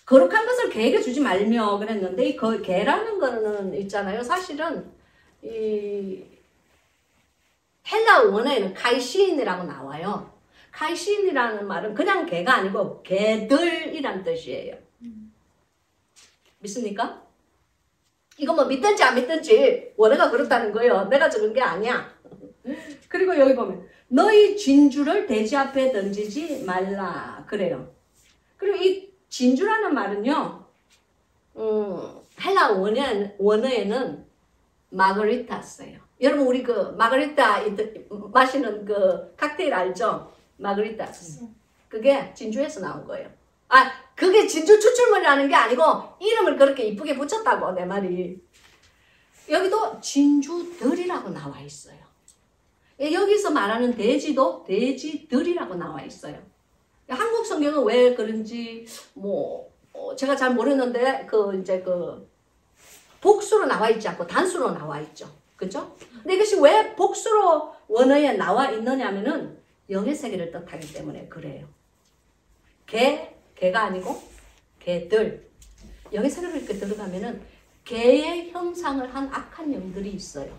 거룩한 것을 개에게 주지 말며 그랬는데 이 개라는 거는 있잖아요. 사실은 이 헬라 원어에는 카이시인이라고 나와요. 카이시인이라는 말은 그냥 개가 아니고 개들이란 뜻이에요. 믿습니까? 이거 뭐 믿든지 안 믿든지 원어가 그렇다는 거예요. 내가 적은 게 아니야. 그리고 여기 보면 너희 진주를 돼지 앞에 던지지 말라 그래요. 그리고 이 진주라는 말은요, 헬라 원어에는 마그리타스예요. 여러분 우리 그 마그리타 마시는 그 칵테일 알죠? 마그리타스. 그게 진주에서 나온 거예요. 아, 그게 진주 추출물이라는 게 아니고 이름을 그렇게 이쁘게 붙였다고 내 말이. 여기도 진주들이라고 나와 있어요. 여기서 말하는 돼지도 돼지들이라고 나와 있어요. 한국 성경은 왜 그런지 뭐 제가 잘 모르는데 이제 복수로 나와 있지 않고 단수로 나와 있죠. 그죠? 근데 이것이 왜 복수로 원어에 나와 있느냐면은 영의 세계를 뜻하기 때문에 그래요. 개가 아니고 개들. 영의 세계를 이렇게 들어가면은 개의 형상을 한 악한 영들이 있어요.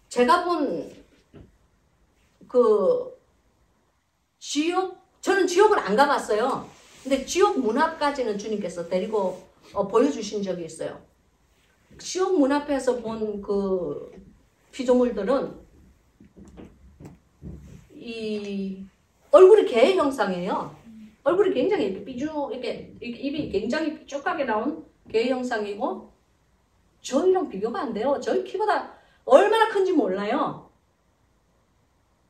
제가 본 지옥, 저는 지옥을 안 가봤어요. 근데 지옥 문 앞까지는 주님께서 데리고 보여주신 적이 있어요. 지옥 문 앞에서 본 그 피조물들은 이 얼굴이 개의 형상이에요. 얼굴이 굉장히 이렇게 삐죽, 이렇게 입이 굉장히 삐죽하게 나온 개의 형상이고, 저희랑 비교가 안 돼요. 저희 키보다 얼마나 큰지 몰라요.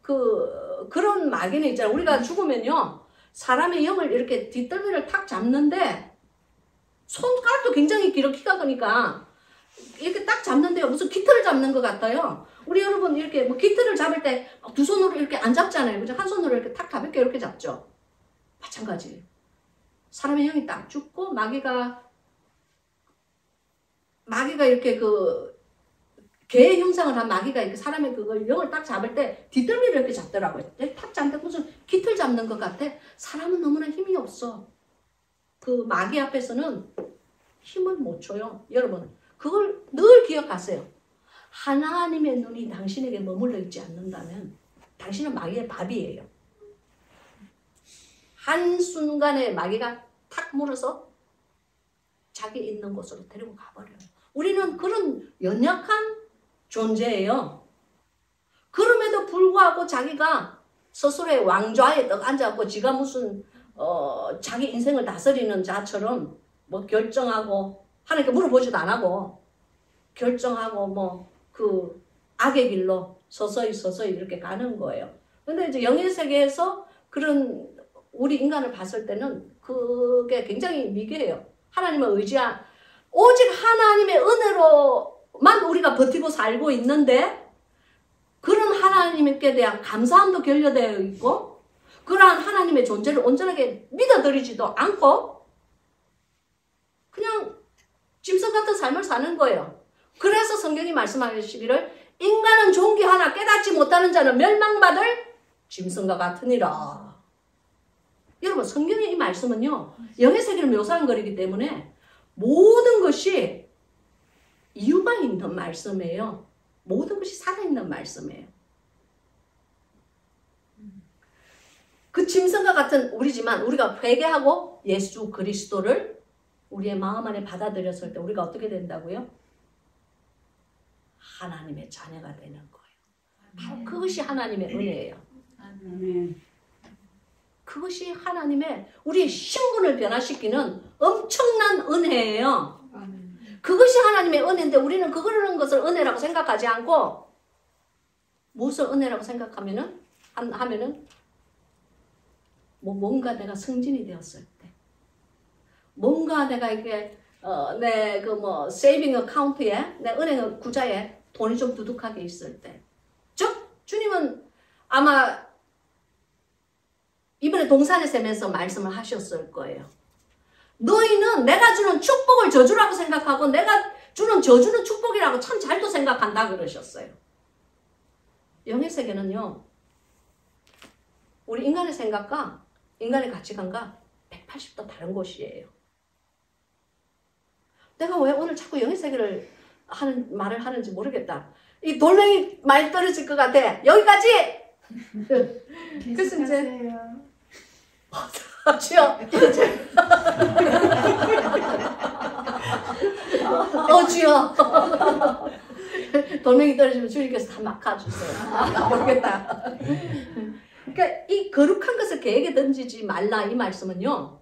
그런 마귀는 있잖아요. 우리가 죽으면요, 사람의 영을 이렇게 뒷덜미를 탁 잡는데, 손가락도 굉장히 길어, 키가 크니까. 이렇게 딱 잡는데요. 무슨 깃털을 잡는 것 같아요. 우리 여러분 이렇게 뭐 깃털을 잡을 때 두 손으로 이렇게 안 잡잖아요. 그죠? 한 손으로 이렇게 탁 가볍게 이렇게 잡죠. 마찬가지. 사람의 영이 딱 죽고 마귀가 이렇게 개의 형상을 한 마귀가 이렇게 사람의 그걸 영을 딱 잡을 때 뒷덜미를 이렇게 잡더라고요. 탁 잡는데 무슨 깃털 잡는 것 같아. 사람은 너무나 힘이 없어. 그 마귀 앞에서는 힘을 못 줘요. 여러분 그걸 늘 기억하세요. 하나님의 눈이 당신에게 머물러 있지 않는다면 당신은 마귀의 밥이에요. 한순간에 마귀가 탁 물어서 자기 있는 곳으로 데리고 가버려요. 우리는 그런 연약한 존재예요. 그럼에도 불구하고 자기가 스스로의 왕좌에 떡 앉아갖고 지가 무슨 자기 인생을 다스리는 자처럼 뭐 결정하고 하나님께 물어보지도 안 하고 결정하고 뭐 그 악의 길로 서서히 이렇게 가는 거예요. 근데 이제 영의 세계에서 그런 우리 인간을 봤을 때는 그게 굉장히 미개해요. 하나님을 오직 하나님의 은혜로만 우리가 버티고 살고 있는데 그런 하나님께 대한 감사함도 결여되어 있고 그러한 하나님의 존재를 온전하게 믿어들이지도 않고 그냥 짐승 같은 삶을 사는 거예요. 그래서 성경이 말씀하시기를 인간은 종기 하나 깨닫지 못하는 자는 멸망받을 짐승과 같으니라. 여러분 성경의 이 말씀은요 영의 세계를 묘사한 거이기 때문에 모든 것이 이유가 있는 말씀이에요. 모든 것이 살아있는 말씀이에요. 그 짐승과 같은 우리지만 우리가 회개하고 예수 그리스도를 우리의 마음 안에 받아들였을 때 우리가 어떻게 된다고요? 하나님의 자녀가 되는 거예요. 바로 그것이 하나님의 은혜예요. 아멘. 그것이 하나님의 우리의 신분을 변화시키는 엄청난 은혜예요. 아멘. 그것이 하나님의 은혜인데 우리는 그런 것을 은혜라고 생각하지 않고 무엇을 은혜라고 생각하면은 뭐 뭔가 내가 승진이 되었을 때, 뭔가 내가 이게 내 세이빙 어카운트에 내 은행 구자에 돈이 좀 두둑하게 있을 때, 주님은 아마 이번에 동산의 셈에서 말씀을 하셨을 거예요. 너희는 내가 주는 축복을 저주라고 생각하고 내가 주는 저주는 축복이라고 참 잘도 생각한다 그러셨어요. 영의 세계는요, 우리 인간의 생각과 인간의 가치관과 180도 다른 곳이에요. 내가 왜 오늘 자꾸 영의 세계를 하는 말을 하는지 모르겠다. 이 돌멩이 많이 떨어질 것 같아. 여기까지. 그래서 이제 주여. 주여. 돌멩이 떨어지면 주님께서 다 막아주세요. 모르겠다. 그러니까 이 거룩한 것을 개에게 던지지 말라 이 말씀은요.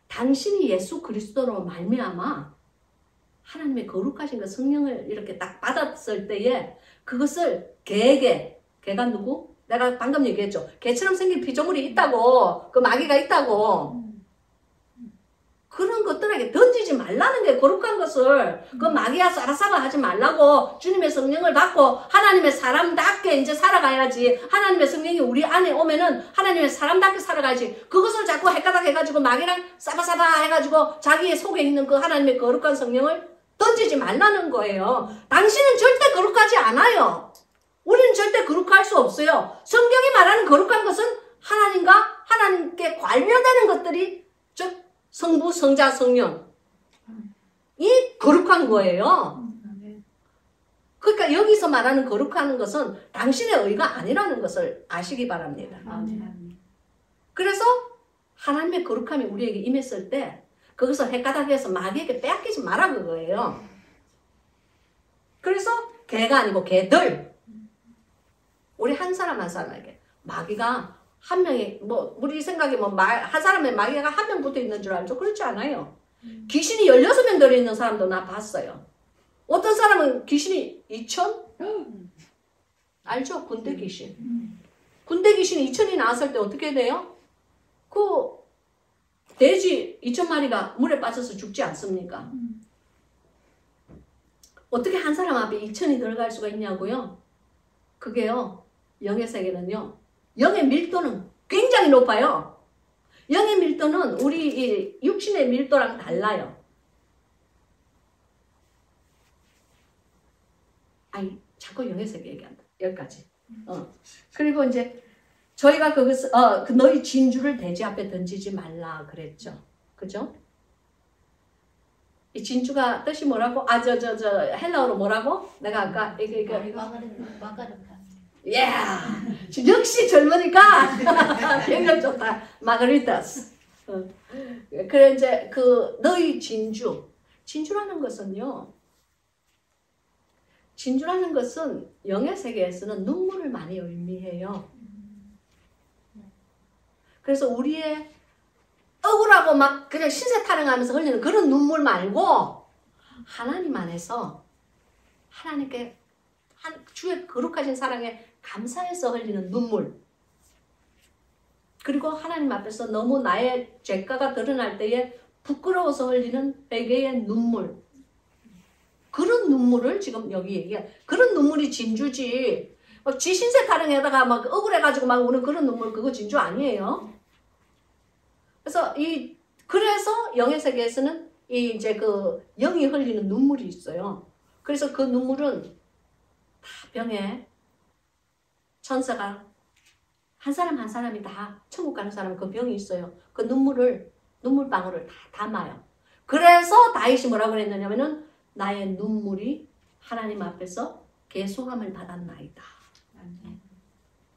당신이 예수 그리스도로 말미암아 하나님의 거룩하신 그 성령을 이렇게 딱 받았을 때에 그것을 개에게, 개가 누구? 내가 방금 얘기했죠. 개처럼 생긴 피조물이 있다고, 그 마귀가 있다고. 그런 것들에게 던지지 말라는 게 거룩한 것을 그 마귀야 싸라싸라 하지 말라고 주님의 성령을 받고 하나님의 사람답게 이제 살아가야지. 하나님의 성령이 우리 안에 오면은 하나님의 사람답게 살아가야지. 그것을 자꾸 헷가닥 해가지고 마귀랑 싸바싸바 해가지고 자기의 속에 있는 그 하나님의 거룩한 성령을 던지지 말라는 거예요. 당신은 절대 거룩하지 않아요. 우리는 절대 거룩할 수 없어요. 성경이 말하는 거룩한 것은 하나님과 하나님께 관련되는 것들이 즉 성부, 성자, 성령 이 거룩한 거예요. 그러니까 여기서 말하는 거룩한 것은 당신의 의가 아니라는 것을 아시기 바랍니다. 그래서 하나님의 거룩함이 우리에게 임했을 때 그것을 헷가닥해서 마귀에게 빼앗기지 마라 그거예요. 그래서 개가 아니고 개들. 우리 한 사람 한 사람에게 마귀가 한 명이 뭐 우리 생각에 뭐 한 사람의 마귀가 한 명 붙어 있는 줄 알죠? 그렇지 않아요. 귀신이 16명 들어있는 사람도 나 봤어요. 어떤 사람은 귀신이 2,000? 알죠? 군대 귀신. 군대 귀신이 2,000이 나왔을 때 어떻게 돼요? 그 돼지 2,000마리가 물에 빠져서 죽지 않습니까? 어떻게 한 사람 앞에 2,000이 들어갈 수가 있냐고요? 그게요. 영의 세계는요. 영의 밀도는 굉장히 높아요. 영의 밀도는 우리 이 육신의 밀도랑 달라요. 아니, 자꾸 영의 세계 얘기한다. 여기까지. 그리고 이제 저희가 그것을 너희 진주를 돼지 앞에 던지지 말라 그랬죠. 그죠? 이 진주가 뜻이 뭐라고? 헬라어로 뭐라고? 내가 아까 마가르타. 역시 젊으니까 굉장히 좋다. 마가리타스. 그래 이제 그 너희 진주라는 것은요. 진주라는 것은 영의 세계에서는 눈물을 많이 의미해요. 그래서 우리의 억울하고 막 그냥 신세 타령하면서 흘리는 그런 눈물 말고 하나님 안에서 하나님께 주의 거룩하신 사랑에 감사해서 흘리는 눈물. 그리고 하나님 앞에서 너무 나의 죄가가 드러날 때에 부끄러워서 흘리는 회개의 눈물. 그런 눈물을 지금 여기 얘기해. 그런 눈물이 진주지. 막 지 신세 타령에다가 막 억울해가지고 막 우는 그런 눈물 그거 진주 아니에요. 그래서 영의 세계에서는 이제 그 영이 흘리는 눈물이 있어요. 그래서 그 눈물은 다 병에 천사가 한 사람 한 사람이 다 천국 가는 사람은 그 병이 있어요. 그 눈물방울을 다 담아요. 그래서 다윗이 뭐라고 그랬느냐면은 나의 눈물이 하나님 앞에서 계속함을 받았나이다.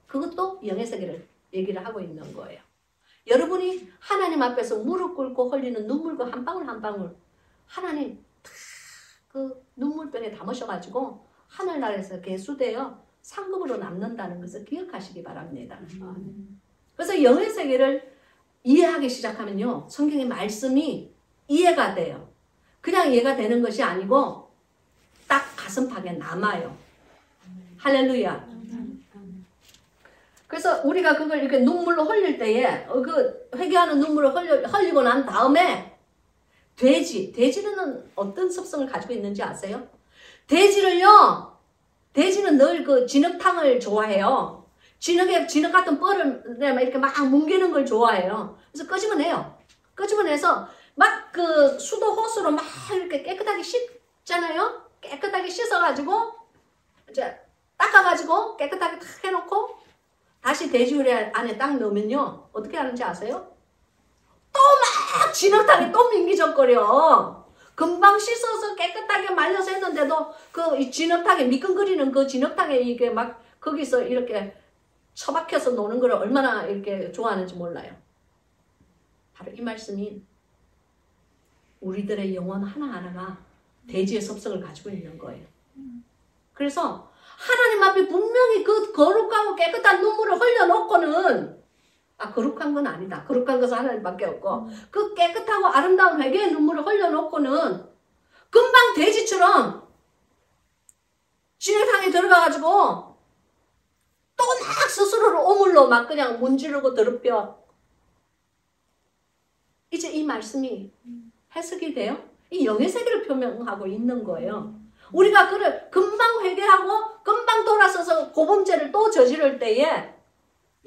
그것도 영의 세계를 얘기를 하고 있는 거예요. 여러분이 하나님 앞에서 무릎 꿇고 흘리는 눈물 그 한 방울 한 방울 하나님 그 눈물병에 담으셔가지고 하늘나라에서 계수되어 상급으로 남는다는 것을 기억하시기 바랍니다. 그래서 영의 세계를 이해하기 시작하면요. 성경의 말씀이 이해가 돼요. 그냥 이해가 되는 것이 아니고 딱 가슴팍에 남아요. 할렐루야. 그래서 우리가 그걸 이렇게 눈물로 흘릴 때에 그 회개하는 눈물을 흘리고 난 다음에 돼지는 어떤 습성을 가지고 있는지 아세요? 돼지는 늘 그 진흙탕을 좋아해요. 진흙 같은 뻘을 이렇게 막 뭉개는 걸 좋아해요. 그래서 끄집어내요. 끄집어내서 막 그 수도 호수로 막 이렇게 깨끗하게 씻잖아요. 깨끗하게 씻어가지고 이제 닦아가지고 깨끗하게 탁 해놓고 다시 돼지우리 안에 딱 넣으면요. 어떻게 하는지 아세요? 또 진흙탕에 또 민기적거려. 금방 씻어서 깨끗하게 말려서 했는데도 그 진흙탕에 미끈거리는 그 진흙탕에 이게 막 거기서 이렇게 처박혀서 노는 걸 얼마나 이렇게 좋아하는지 몰라요. 바로 이 말씀이 우리들의 영혼 하나하나가 대지의 섭성을 가지고 있는 거예요. 그래서 하나님 앞에 분명히 그 거룩하고 깨끗한 눈물을 흘려놓고는 거룩한 건 아니다. 거룩한 것은 하나님밖에 없고 그 깨끗하고 아름다운 회개의 눈물을 흘려놓고는 금방 돼지처럼 진흙탕에 들어가가지고 또 막 스스로를 오물로 막 그냥 문지르고 더럽혀. 이제 이 말씀이 해석이 돼요? 이 영의 세계를 표명하고 있는 거예요. 우리가 그를 금방 회개하고 금방 돌아서서 고범죄를 또 저지를 때에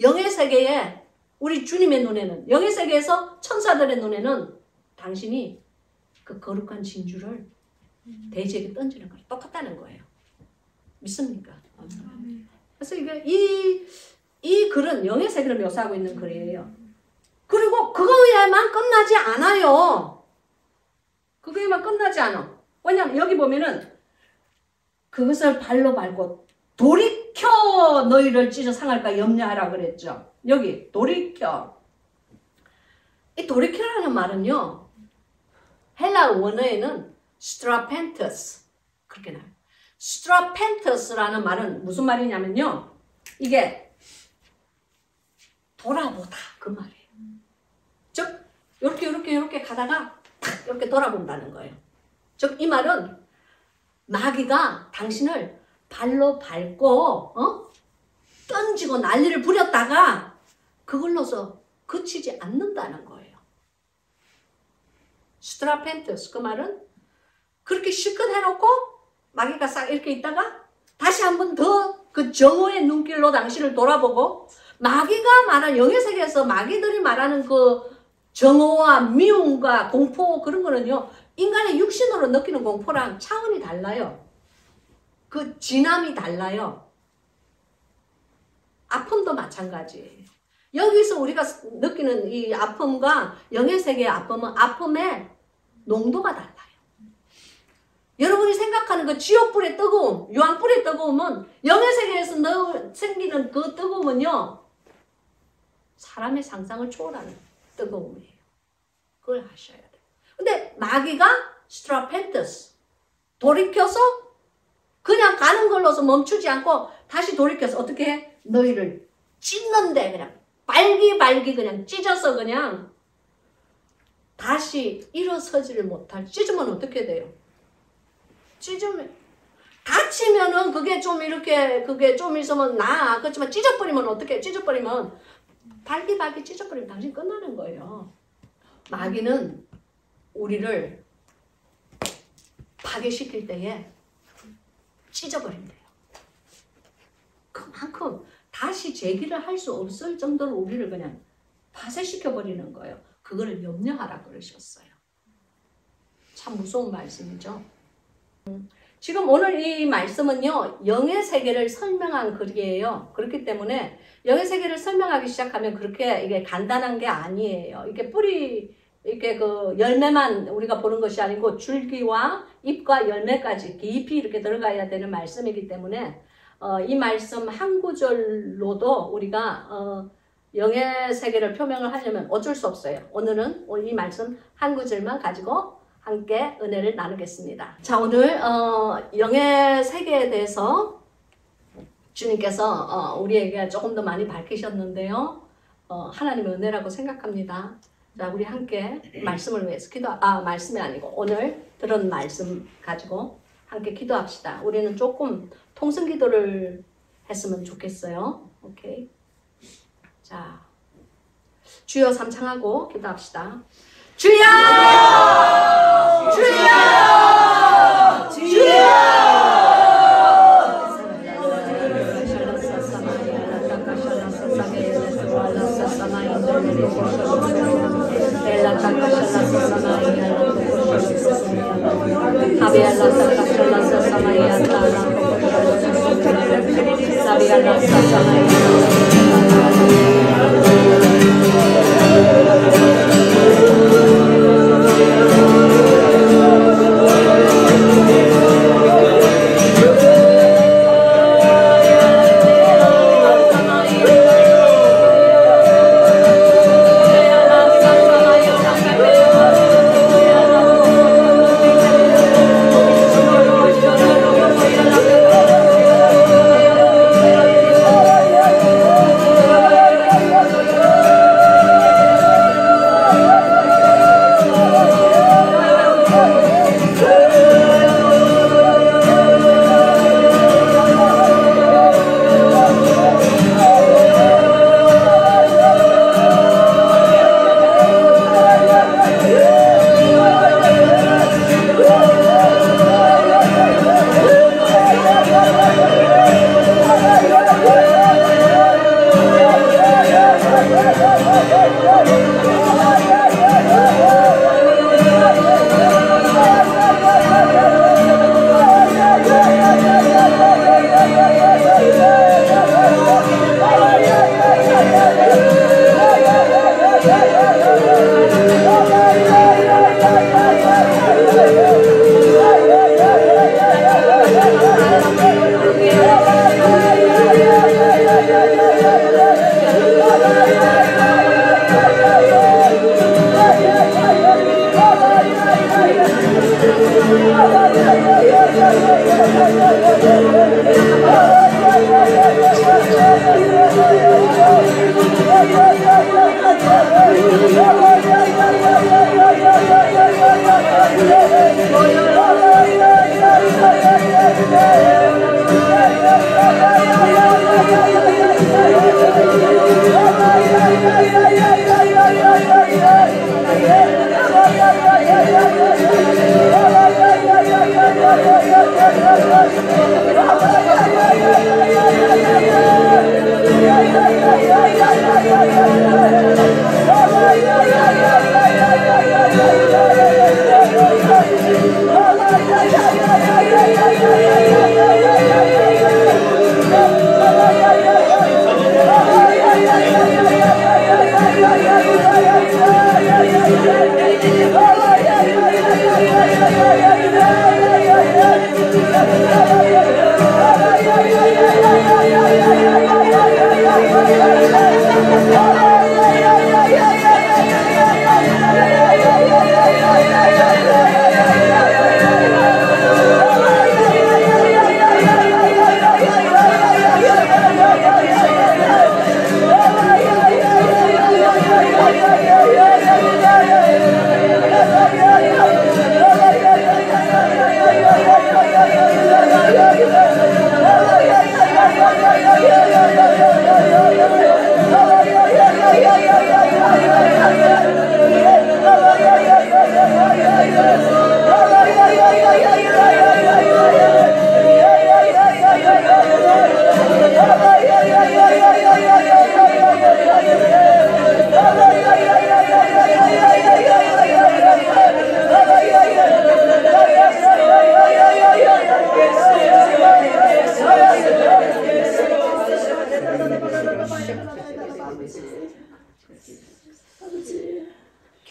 영의 세계에 우리 주님의 눈에는 영의 세계에서 천사들의 눈에는 당신이 그 거룩한 진주를 대지에게 던지는 거랑 똑같다는 거예요. 믿습니까? 그래서 이 글은 영의 세계를 묘사하고 있는 글이에요. 그리고 그거에만 끝나지 않아요. 그거에만 끝나지 않아. 왜냐하면 여기 보면은 그것을 발로 밟고 돌이켜 너희를 찢어 상할까 염려하라 그랬죠. 여기 돌이켜. 이 돌이켜라는 말은요. 헬라 원어에는 스트라펜터스 그렇게 나와요. 스트라펜터스라는 말은 무슨 말이냐면요. 이게 돌아보다 그 말이에요. 즉 이렇게 가다가 탁 이렇게 돌아본다는 거예요. 즉 이 말은 마귀가 당신을 발로 밟고 던지고 난리를 부렸다가 그걸로서 그치지 않는다는 거예요. 스트라펜터스 그 말은 그렇게 실컷 해놓고 마귀가 싹 이렇게 있다가 다시 한 번 더 그 정오의 눈길로 당신을 돌아보고 마귀가 말하는 영의 세계에서 마귀들이 말하는 그 정오와 미움과 공포 그런 거는요. 인간의 육신으로 느끼는 공포랑 차원이 달라요. 그 진함이 달라요. 아픔도 마찬가지예요. 여기서 우리가 느끼는 이 아픔과 영의 세계의 아픔은 아픔의 농도가 달라요. 여러분이 생각하는 그 지옥불의 뜨거움, 유황불의 뜨거움은 영의 세계에서 생기는 그 뜨거움은요. 사람의 상상을 초월하는 뜨거움이에요. 그걸 아셔야 돼요. 근데 마귀가 스트라펜터스 돌이켜서 그냥 가는 걸로서 멈추지 않고 다시 돌이켜서 어떻게 해? 너희를 찢는데 그냥 발기발기 그냥 찢어서 그냥 다시 일어서지를 못할. 찢으면 어떻게 돼요? 찢으면 다치면은 그게 좀 이렇게 그게 좀 있으면 나아. 그렇지만 찢어버리면 어떻게? 찢어버리면 발기발기 찢어버리면 당신 끝나는 거예요. 마귀는 우리를 파괴시킬 때에 찢어버린대요. 그만큼 다시 재기를 할 수 없을 정도로 우리를 그냥 파쇄시켜버리는 거예요. 그거를 염려하라 그러셨어요. 참 무서운 말씀이죠. 지금 오늘 이 말씀은요. 영의 세계를 설명한 글이에요. 그렇기 때문에 영의 세계를 설명하기 시작하면 그렇게 이게 간단한 게 아니에요. 이게 뿌리 이렇게 그 열매만 우리가 보는 것이 아니고 줄기와 잎과 열매까지 깊이 이렇게 들어가야 되는 말씀이기 때문에 이 말씀 한 구절로도 우리가 영의 세계를 표명을 하려면 어쩔 수 없어요. 오늘은 이 말씀 한 구절만 가지고 함께 은혜를 나누겠습니다. 자, 오늘 영의 세계에 대해서 주님께서 우리에게 조금 더 많이 밝히셨는데요. 하나님의 은혜라고 생각합니다. 자, 우리 함께 말씀을 위해서 말씀이 아니고 오늘 들은 말씀 가지고 함께 기도합시다. 우리는 조금 통성 기도를 했으면 좋겠어요. 오케이. 자, 주여 삼창하고 기도합시다. 주여! 주여! 주여!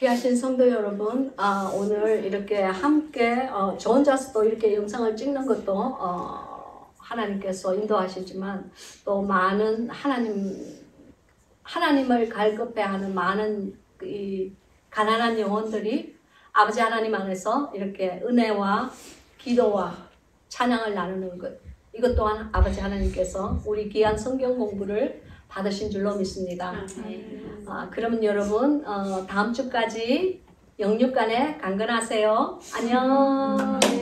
귀하신 성도 여러분, 오늘 이렇게 함께 저 혼자서도 이렇게 영상을 찍는 것도 하나님께서 인도하시지만 또 많은 하나님을 갈급해하는 많은 이 가난한 영혼들이 아버지 하나님 안에서 이렇게 은혜와 기도와 찬양을 나누는 것, 이것 또한 아버지 하나님께서 우리 귀한 성경 공부를 받으신 줄로 믿습니다. 그러면 여러분 다음 주까지 영육간에 강건하세요. 안녕.